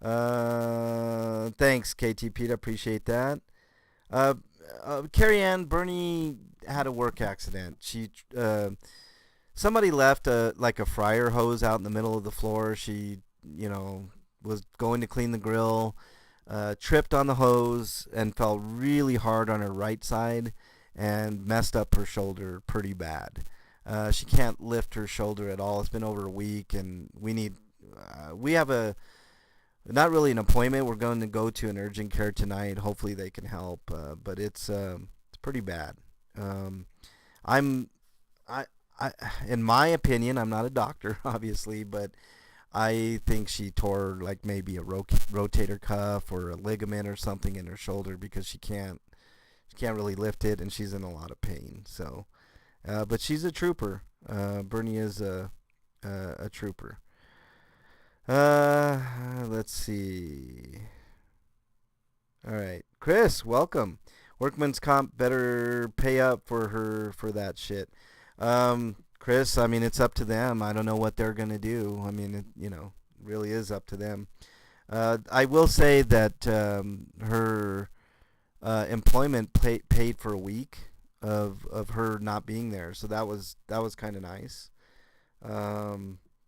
Thanks, KT Pete. Appreciate that. Carrie Ann, Bernie had a work accident. Somebody left like a fryer hose out in the middle of the floor. She, was going to clean the grill, tripped on the hose and fell really hard on her right side and messed up her shoulder pretty bad. She can't lift her shoulder at all. It's been over a week, and we have not really an appointment. We're going to go to an urgent care tonight. Hopefully they can help, but it's pretty bad. In my opinion, I'm not a doctor, obviously, but I think she tore like maybe a rotator cuff or a ligament or something in her shoulder because she can't really lift it, and she's in a lot of pain. So, but she's a trooper. Bernie is a trooper. Let's see. All right, Chris, welcome. Workman's Comp better pay up for that shit. Chris, I mean, it's up to them. I don't know what they're gonna do. I mean, it really is up to them. I will say that her employment paid for a week of her not being there, so that was kind of nice.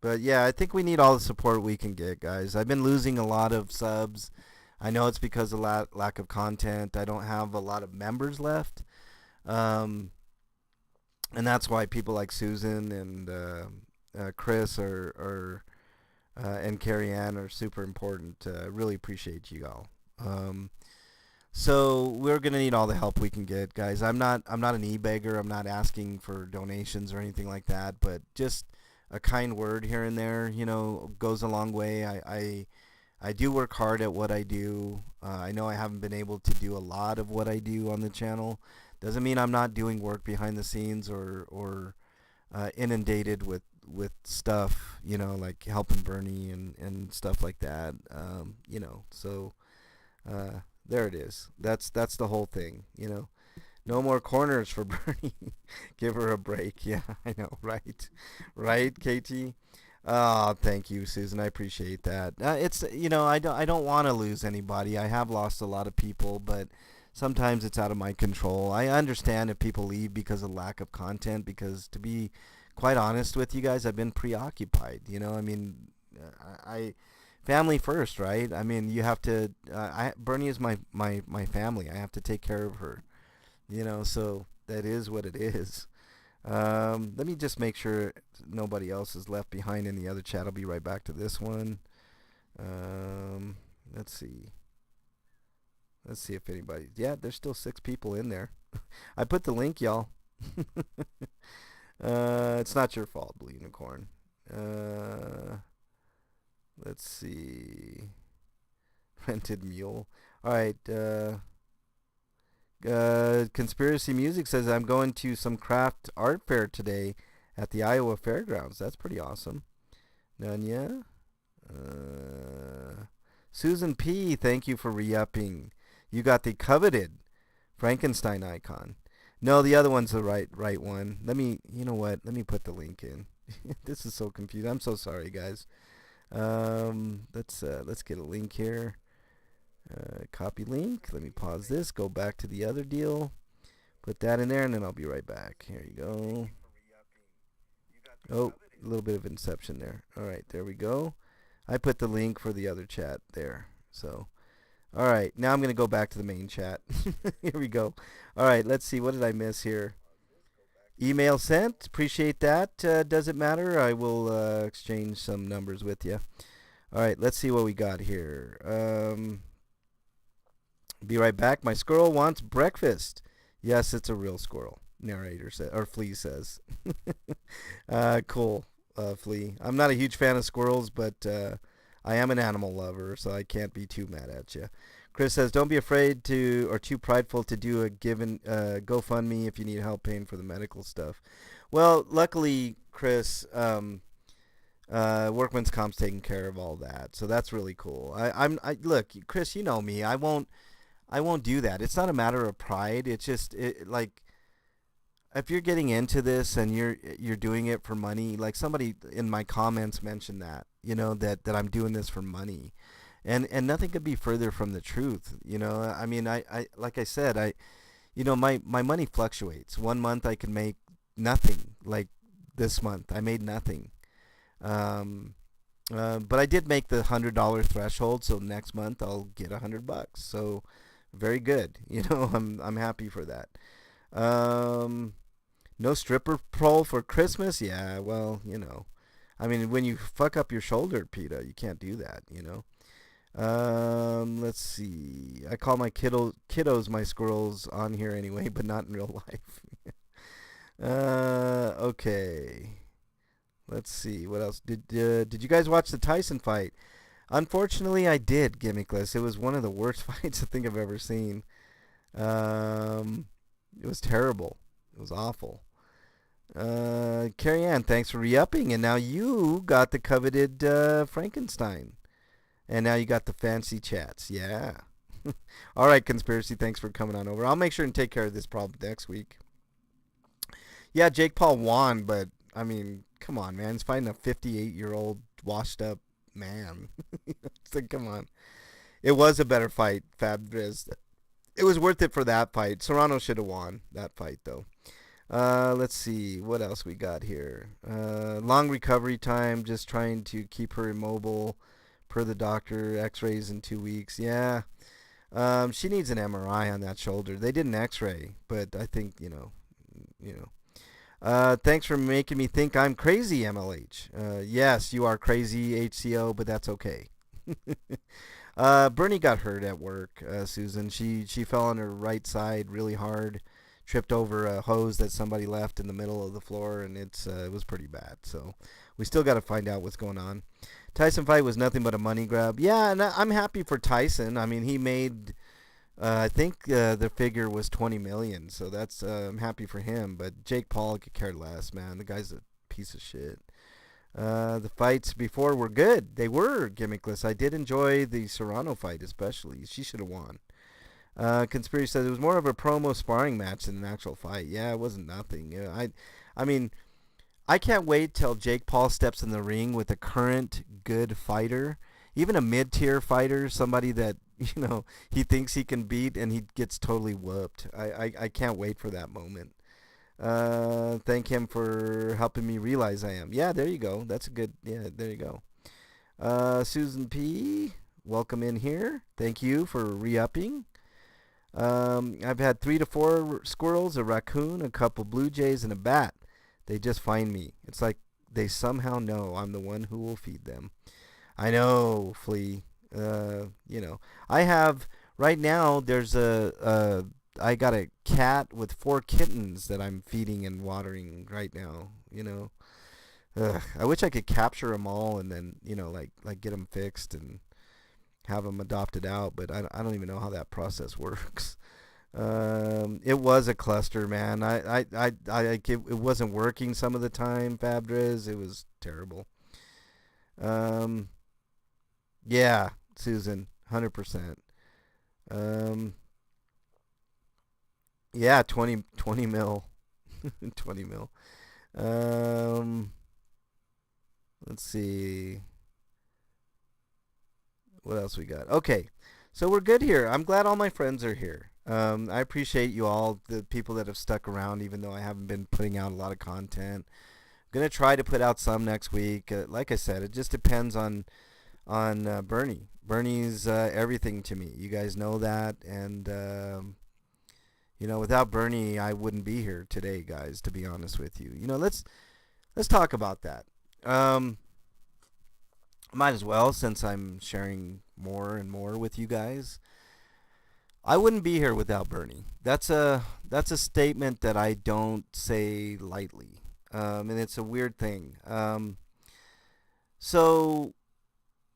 But yeah, I think we need all the support we can get, guys. I've been losing a lot of subs. I know it's because of lack of content. I don't have a lot of members left. And that's why people like Susan and Chris and Carrie Ann are super important. Really appreciate you all. So we're gonna need all the help we can get, guys. I'm not an e-beggar. I'm not asking for donations or anything like that, but just a kind word here and there, goes a long way. I do work hard at what I do. I know I haven't been able to do a lot of what I do on the channel. Doesn't mean I'm not doing work behind the scenes or inundated with stuff, like helping Bernie and stuff like that. So there it is. That's the whole thing, No more corners for Bernie. Give her a break. Yeah, I know, right? Right, KT? Oh, thank you, Susan. I appreciate that. It's I don't want to lose anybody. I have lost a lot of people, but sometimes it's out of my control. I understand if people leave because of lack of content, because to be quite honest with you guys, I've been preoccupied. I mean, I family first, right? I mean, you have to. Bernie is my family. I have to take care of her. So that is what it is. Let me just make sure nobody else is left behind in the other chat. I'll be right back to this one. Let's see. Let's see if anybody. Yeah, there's still 6 people in there. I put the link, y'all. It's not your fault, Blue Unicorn. Let's see. Rented mule. All right. Conspiracy Music says I'm going to some craft art fair today at the Iowa Fairgrounds. That's pretty awesome. Nanya. Susan P, thank you for re-upping. You got the coveted Frankenstein icon. No, the other one's the right one. You know what? Let me put the link in. This is so confusing. I'm so sorry, guys. Let's get a link here. Copy link. Let me pause this. Go back to the other deal. Put that in there, and then I'll be right back. Here you go. Oh, a little bit of inception there. All right, there we go. I put the link for the other chat there. So, all right. Now I'm going to go back to the main chat. Here we go. All right, let's see. What did I miss here? Email sent. Appreciate that. Does it matter? I will exchange some numbers with you. All right, let's see what we got here. Be right back. My squirrel wants breakfast. Yes, it's a real squirrel. Narrator says, or Flea says. Cool, Flea. I'm not a huge fan of squirrels, but I am an animal lover, so I can't be too mad at you. Chris says, don't be afraid to or too prideful to do a given GoFundMe if you need help paying for the medical stuff. Well, luckily, Chris, Workman's Comp's taking care of all that, so that's really cool. Look, Chris, you know me. I won't do that. It's not a matter of pride. It's just like if you're getting into this and you're doing it for money, like somebody in my comments mentioned that, that I'm doing this for money. And nothing could be further from the truth. I mean, I like I said, my money fluctuates. One month I can make nothing. Like this month I made nothing. But I did make the $100 threshold, so next month I'll get $100. So very good. I'm happy for that. No stripper pole for Christmas? Yeah, well, I mean, when you fuck up your shoulder, PETA, you can't do that, Let's see. I call my kiddos my squirrels on here anyway, but not in real life. Okay. Let's see. What else? Did you guys watch the Tyson fight? Unfortunately, I did, Gimmickless. It was one of the worst fights I think I've ever seen. It was terrible. It was awful. Carrie Ann, thanks for re-upping. And now you got the coveted Frankenstein. And now you got the fancy chats. Yeah. All right, Conspiracy, thanks for coming on over. I'll make sure and take care of this problem next week. Yeah, Jake Paul won, but, I mean, come on, man. He's fighting a 58-year-old washed-up man. It's like, come on. It was a better fight, Fabrizz. It was worth it for that fight. Serrano should have won that fight, though. Let's see. What else we got here? Long recovery time, just trying to keep her immobile per the doctor. X-rays in 2 weeks. Yeah. She needs an MRI on that shoulder. They did an X-ray, but I think, thanks for making me think I'm crazy, MLH. Yes, you are crazy, HCO, but that's okay. Bernie got hurt at work, Susan. She fell on her right side really hard, tripped over a hose that somebody left in the middle of the floor, and it was pretty bad. So we still got to find out what's going on. Tyson fight was nothing but a money grab. Yeah, and I'm happy for Tyson. I mean, he made, I think the figure was $20 million, so that's I'm happy for him. But Jake Paul could care less, man. The guy's a piece of shit. The fights before were good. They were gimmickless. I did enjoy the Serrano fight especially. She should have won. Conspiracy says it was more of a promo sparring match than an actual fight. Yeah, it wasn't nothing. I mean, I can't wait till Jake Paul steps in the ring with a current good fighter, even a mid-tier fighter, somebody that You know, he thinks he can beat, and he gets totally whooped. I can't wait for that moment. Thank him for helping me realize I am. Yeah, there you go. That's a good. Yeah, there you go. Susan P, welcome in here. Thank you for re-upping. I've had 3 to 4 squirrels, a raccoon, a couple blue jays, and a bat. They just find me. It's like they somehow know I'm the one who will feed them. I know, Flea. You know, I have right now. I got a cat with 4 kittens that I'm feeding and watering right now. I wish I could capture them all and then like get them fixed and have them adopted out, but I don't even know how that process works. It was a cluster, man. It wasn't working some of the time, Fabdriz. It was terrible. Um, yeah, Susan, 100%. Um, yeah, 20 mil, 20 mil. Um, let's see what else we got. Okay, so we're good here. I'm glad all my friends are here. I appreciate you all, the people that have stuck around, even though I haven't been putting out a lot of content. I'm gonna try to put out some next week. Like I said, it just depends on Bernie. Bernie's everything to me. You guys know that, and without Bernie, I wouldn't be here today, guys. To be honest with you, let's talk about that. Um, might as well, since I'm sharing more and more with you guys. I wouldn't be here without Bernie. That's a statement that I don't say lightly, and it's a weird thing. So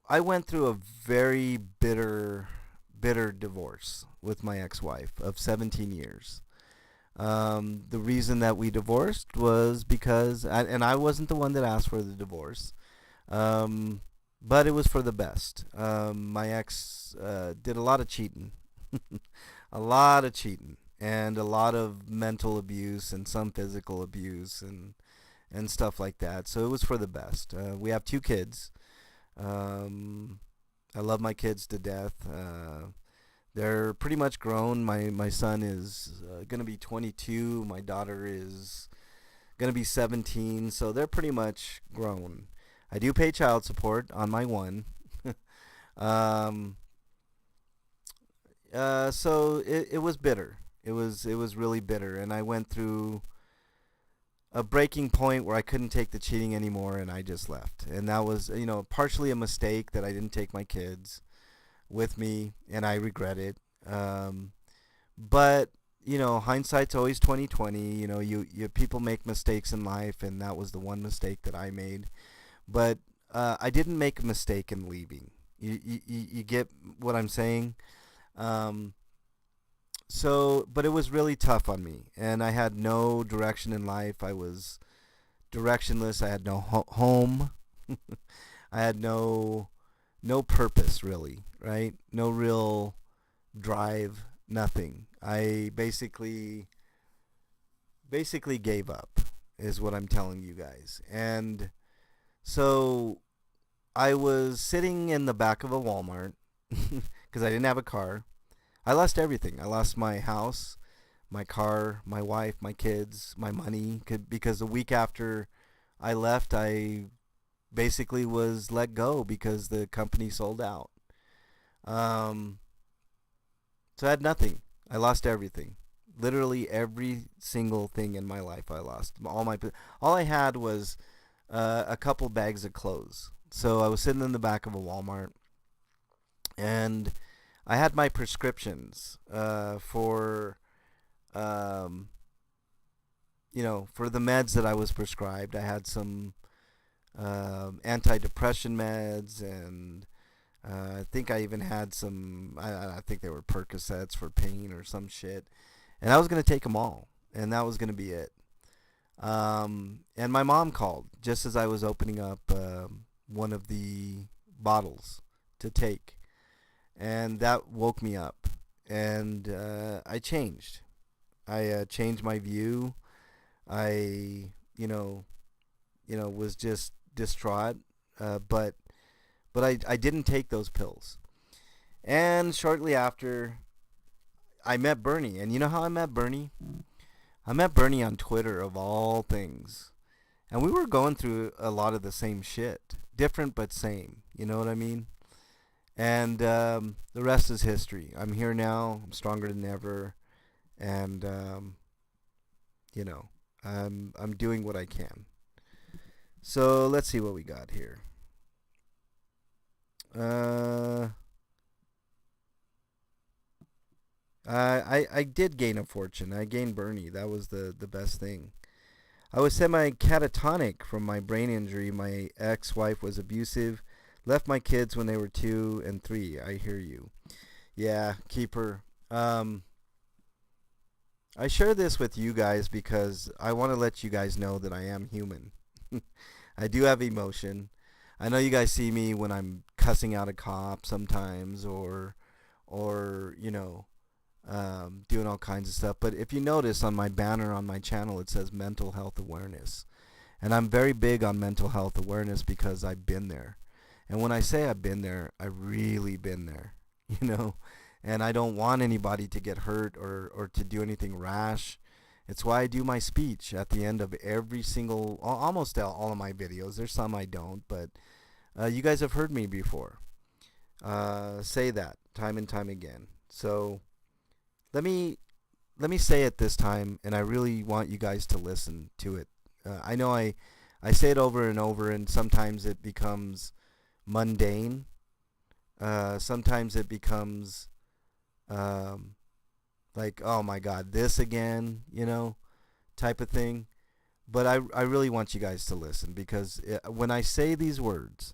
I went through a very bitter divorce with my ex-wife of 17 years. The reason that we divorced was because, and I wasn't the one that asked for the divorce, um, but it was for the best. My ex did a lot of cheating, a lot of cheating, and a lot of mental abuse and some physical abuse and stuff like that. So it was for the best. We have 2 kids. Um, I love my kids to death. They're pretty much grown. My son is gonna be 22. My daughter is gonna be 17. So they're pretty much grown. I do pay child support on my one. um, so it was bitter. It was really bitter, and I went through a breaking point where I couldn't take the cheating anymore, and I just left. And that was, partially a mistake that I didn't take my kids with me, and I regret it. Um, but hindsight's always 2020. You people make mistakes in life, and that was the one mistake that I made. But I didn't make a mistake in leaving. You get what I'm saying? Um, but it was really tough on me, and I had no direction in life. I was directionless. I had no home. I had no purpose really, right? No real drive, nothing. I basically gave up is what I'm telling you guys. And so I was sitting in the back of a Walmart because I didn't have a car. I lost everything. I lost my house, my car, my wife, my kids, my money. Because a week after I left, I basically was let go because the company sold out. Um, so I had nothing. I lost everything. Literally every single thing in my life I lost. All I had was a couple bags of clothes. So I was sitting in the back of a Walmart, and I had my prescriptions um, for the meds that I was prescribed. I had some antidepressant meds, and I think I even had some. I think they were Percocets for pain or some shit, and I was gonna take them all, and that was gonna be it. And my mom called just as I was opening up one of the bottles to take, and that woke me up, and I changed. I changed my view. I, was just distraught, but I didn't take those pills. And shortly after, I met Bernie. And you know how I met Bernie? I met Bernie on Twitter, of all things. And we were going through a lot of the same shit. Different but same. You know what I mean? And the rest is history. I'm here now. I'm stronger than ever. And, you know, I'm doing what I can. So let's see what we got here. I did gain a fortune. I gained Bernie. That was the best thing. I was semi-catatonic from my brain injury. My ex-wife was abusive. Left my kids when they were 2 and 3. I hear you. Yeah, keeper. I share this with you guys because I want to let you guys know that I am human. I do have emotion. I know you guys see me when I'm cussing out a cop sometimes, or doing all kinds of stuff. But if you notice on my banner on my channel, it says mental health awareness. And I'm very big on mental health awareness because I've been there. And when I say I've been there, I've really been there, you know. And I don't want anybody to get hurt or to do anything rash. It's why I do my speech at the end of every single, almost all of my videos. There's some I don't, but you guys have heard me before say that time and time again. So let me say it this time, and I really want you guys to listen to it. I know I say it over and over, and sometimes it becomes mundane. Sometimes it becomes like, oh my God, this again, type of thing. But I really want you guys to listen because when I say these words,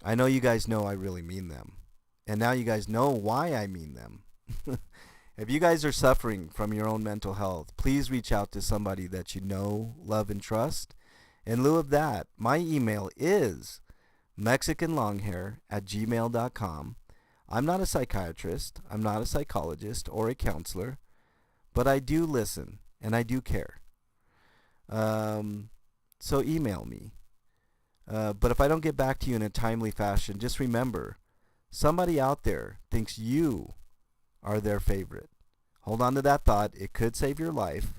I know you guys know I really mean them. And now you guys know why I mean them. If you guys are suffering from your own mental health, please reach out to somebody that you know, love, and trust. In lieu of that, my email is mexicanlonghair@gmail.com. I'm not a psychiatrist, I'm not a psychologist or a counselor, but I do listen and I do care. So email me. But if I don't get back to you in a timely fashion, just remember, somebody out there thinks you are their favorite. Hold on to that thought. It could save your life.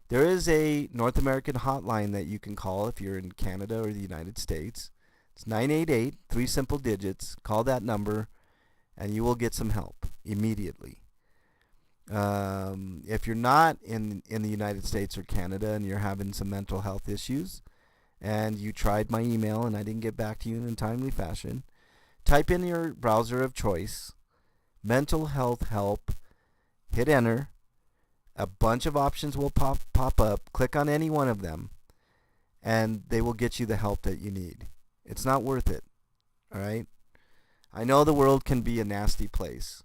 There is a North American hotline that you can call if you're in Canada or the United States. It's 988, 3 simple digits. Call that number and you will get some help immediately. If you're not in the United States or Canada and you're having some mental health issues and you tried my email and I didn't get back to you in a timely fashion, type in your browser of choice, mental health help, hit enter. A bunch of options will pop up. Click on any one of them and they will get you the help that you need. It's not worth it. All right? I know the world can be a nasty place.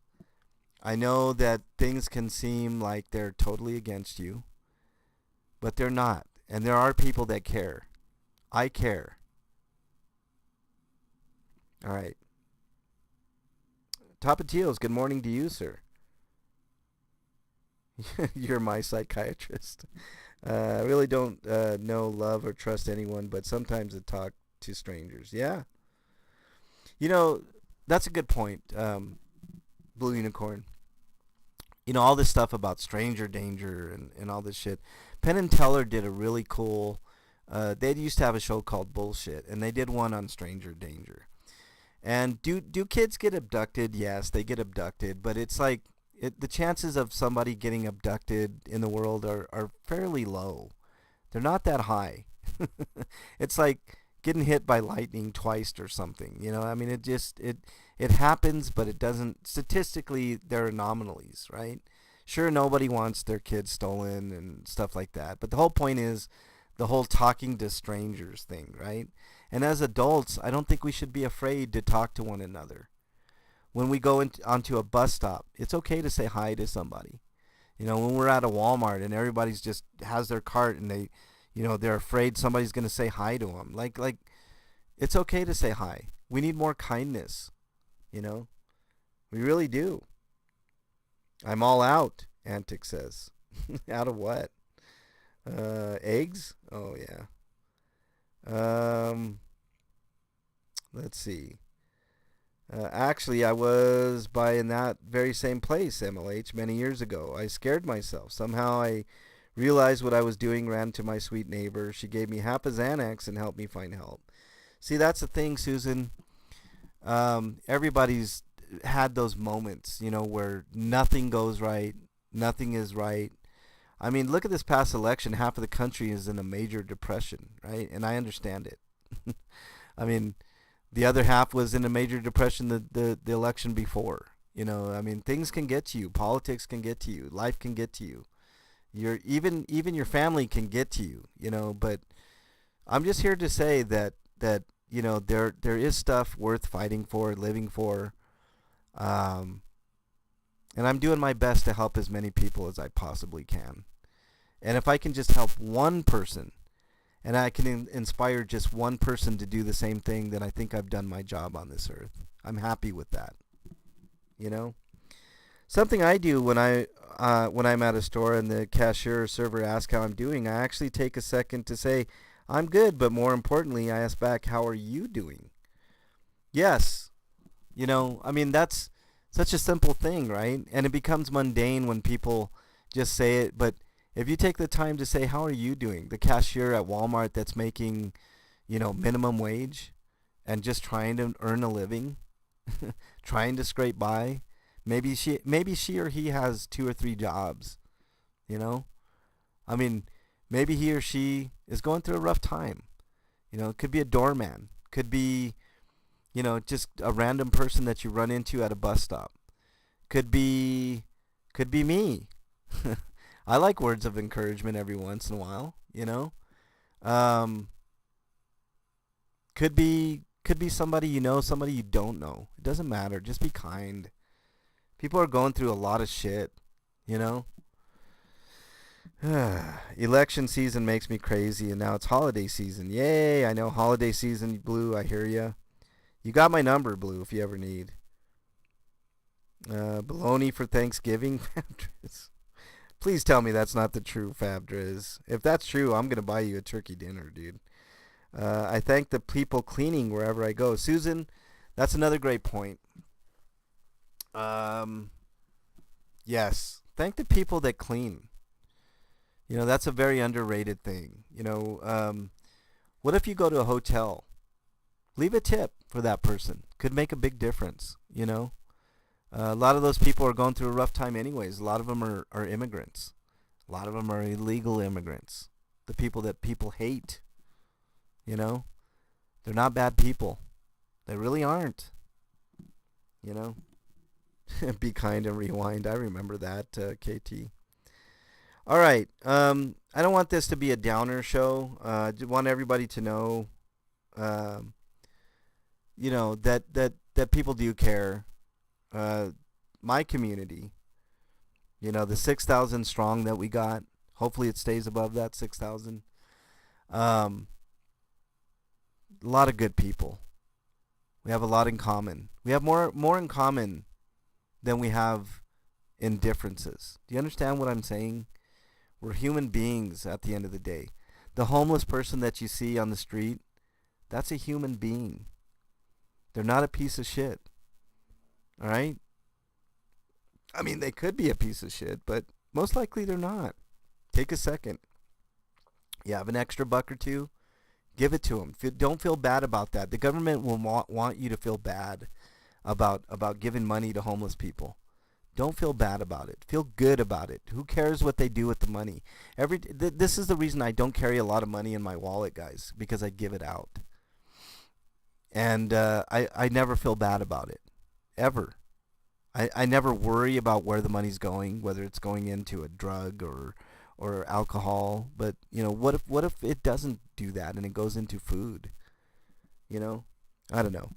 I know that things can seem like they're totally against you, but they're not. And there are people that care. I care. All right. Tapatios, good morning to you, sir. You're my psychiatrist. I really don't know, love, or trust anyone, but sometimes I talk to strangers. Yeah. That's a good point, Blue Unicorn. All this stuff about stranger danger and all this shit. Penn and Teller did a really cool, they used to have a show called Bullshit, and they did one on stranger danger. And do kids get abducted? Yes, they get abducted, but it's like the chances of somebody getting abducted in the world are fairly low. They're not that high. It's like getting hit by lightning twice or something. I mean, it happens, but it doesn't. Statistically, there are anomalies, right? Sure, nobody wants their kids stolen and stuff like that. But the whole point is the whole talking to strangers thing, right? And as adults, I don't think we should be afraid to talk to one another. When we go onto a bus stop, it's okay to say hi to somebody. When we're at a Walmart and everybody's just has their cart and they're afraid somebody's going to say hi to them. Like it's okay to say hi. We need more kindness. We really do. I'm all out, Antic says. Out of what? Eggs? Oh, yeah. Let's see. Actually, I was by in that very same place, MLH, many years ago. I scared myself. Somehow I realized what I was doing, ran to my sweet neighbor. She gave me half a Xanax and helped me find help. See, that's the thing, Susan. Everybody's had those moments, where nothing goes right, nothing is right. I mean, look at this past election. Half of the country is in a major depression, right? And I understand it. I mean, the other half was in a major depression the election before. I mean, things can get to you. Politics can get to you. Life can get to you. Even your family can get to you. But I'm just here to say that there is stuff worth fighting for, living for, um, and I'm doing my best to help as many people as I possibly can. And if I can just help one person, and I can inspire just one person to do the same thing, then I think I've done my job on this earth. I'm happy with that. You know, something I do when I'm at a store and the cashier or server asks how I'm doing, I actually take a second to say, I'm good, but more importantly, I ask back, how are you doing? Yes. I mean, that's such a simple thing, right? And it becomes mundane when people just say it, but if you take the time to say, how are you doing? The cashier at Walmart that's making, minimum wage and just trying to earn a living, trying to scrape by. Maybe she or he has 2 or 3 jobs, you know? I mean, maybe he or she is going through a rough time. It could be a doorman, could be, just a random person that you run into at a bus stop. Could be me. I like words of encouragement every once in a while. Um, could be somebody somebody you don't know. It doesn't matter. Just be kind. People are going through a lot of shit, you know. Election season makes me crazy, and now it's holiday season. Yay! I know holiday season, Blue. I hear ya. You got my number, Blue, if you ever need. Bologna for Thanksgiving. Please tell me that's not the true Fabdriz. If that's true, I'm gonna buy you a turkey dinner, dude. I thank the people cleaning wherever I go. Susan, that's another great point. Um, yes, thank the people that clean. That's a very underrated thing. What if you go to a hotel? Leave a tip for that person. Could make a big difference. A lot of those people are going through a rough time anyways. A lot of them are immigrants. A lot of them are illegal immigrants. The people that people hate. They're not bad people. They really aren't. You know? Be kind and rewind. I remember that, KT. All right. I don't want this to be a downer show. I want everybody to know, um, that people do care. My community, the 6,000 strong that we got. Hopefully, it stays above that 6,000. Um, a lot of good people. We have a lot in common. We have more in common than we have in differences. Do you understand what I'm saying? We're human beings at the end of the day. The homeless person that you see on the street, that's a human being. They're not a piece of shit. All right? I mean, they could be a piece of shit, but most likely they're not. Take a second. You have an extra buck or two, give it to them. Don't feel bad about that. The government will want you to feel bad about giving money to homeless people. Don't feel bad about it. Feel good about it. Who cares what they do with the money? This is the reason I don't carry a lot of money in my wallet, guys, because I give it out. And I never feel bad about it. Ever. I never worry about where the money's going, whether it's going into a drug or alcohol. But, what if it doesn't do that and it goes into food? I don't know.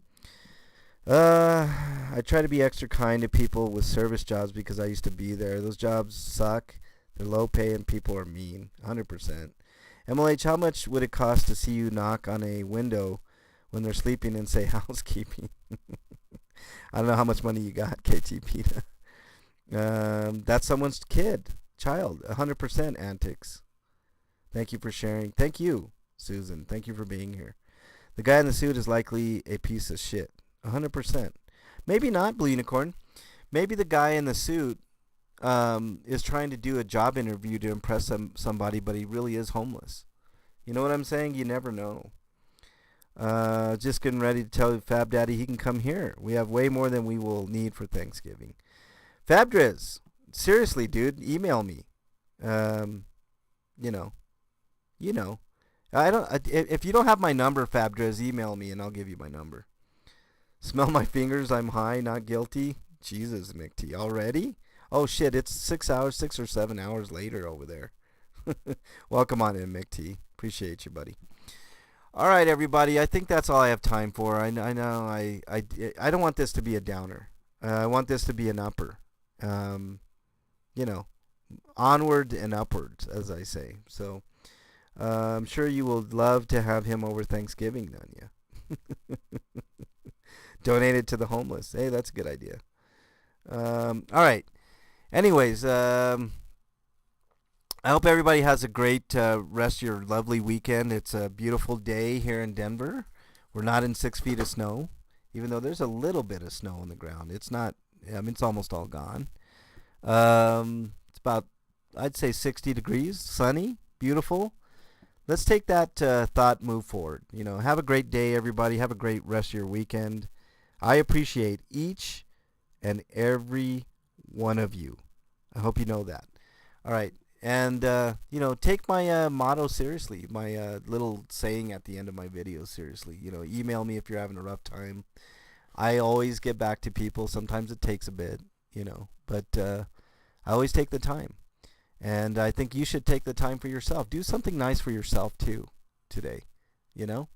I try to be extra kind to people with service jobs because I used to be there. Those jobs suck. They're low pay and people are mean. 100%. MLH, how much would it cost to see you knock on a window when they're sleeping and say housekeeping? I don't know how much money you got, KT Peta. That's someone's child. 100% antics. Thank you for sharing. Thank you, Susan. Thank you for being here. The guy in the suit is likely a piece of shit. 100%. Maybe not, Blue Unicorn. Maybe the guy in the suit is trying to do a job interview to impress somebody, but he really is homeless. You know what I'm saying? You never know. Just getting ready to tell Fab Daddy he can come here. We have way more than we will need for Thanksgiving. Fabdriz, seriously, dude, email me. You know, you know. I don't. If you don't have my number, Fabdriz, email me and I'll give you my number. Smell my fingers. I'm high, not guilty. Jesus, McT, already? Oh shit! It's 6 hours, 6 or 7 hours later over there. Welcome on in, McT. Appreciate you, buddy. All right, everybody. I think that's all I have time for. I know. I don't want this to be a downer. I want this to be an upper. You know, onward and upwards, as I say. So I'm sure you will love to have him over Thanksgiving, Nanya. Donate it to the homeless. Hey, that's a good idea. All right. Anyways, I hope everybody has a great rest of your lovely weekend. It's a beautiful day here in Denver. We're not in 6 feet of snow, even though there's a little bit of snow on the ground. It's not, I mean, it's almost all gone. It's about, I'd say 60 degrees, sunny, beautiful. Let's take that thought, move forward. You know, have a great day, everybody. Have a great rest of your weekend. I appreciate each and every one of you. I hope you know that. All right. And, you know, take my motto seriously, my little saying at the end of my videos seriously. You know, email me if you're having a rough time. I always get back to people. Sometimes it takes a bit, you know, but I always take the time. And I think you should take the time for yourself. Do something nice for yourself, too, today, you know?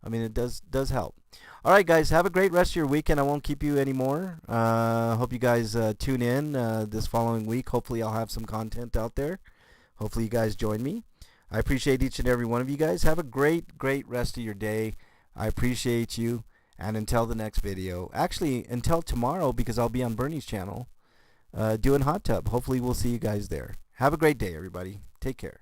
I mean, it does help. All right, guys, have a great rest of your weekend. I won't keep you anymore. Hope you guys tune in this following week. Hopefully I'll have some content out there. Hopefully you guys join me. I appreciate each and every one of you guys. Have a great, great rest of your day. I appreciate you. And until the next video. Actually, until tomorrow, because I'll be on Bernie's channel doing Hot Tub. Hopefully we'll see you guys there. Have a great day, everybody. Take care.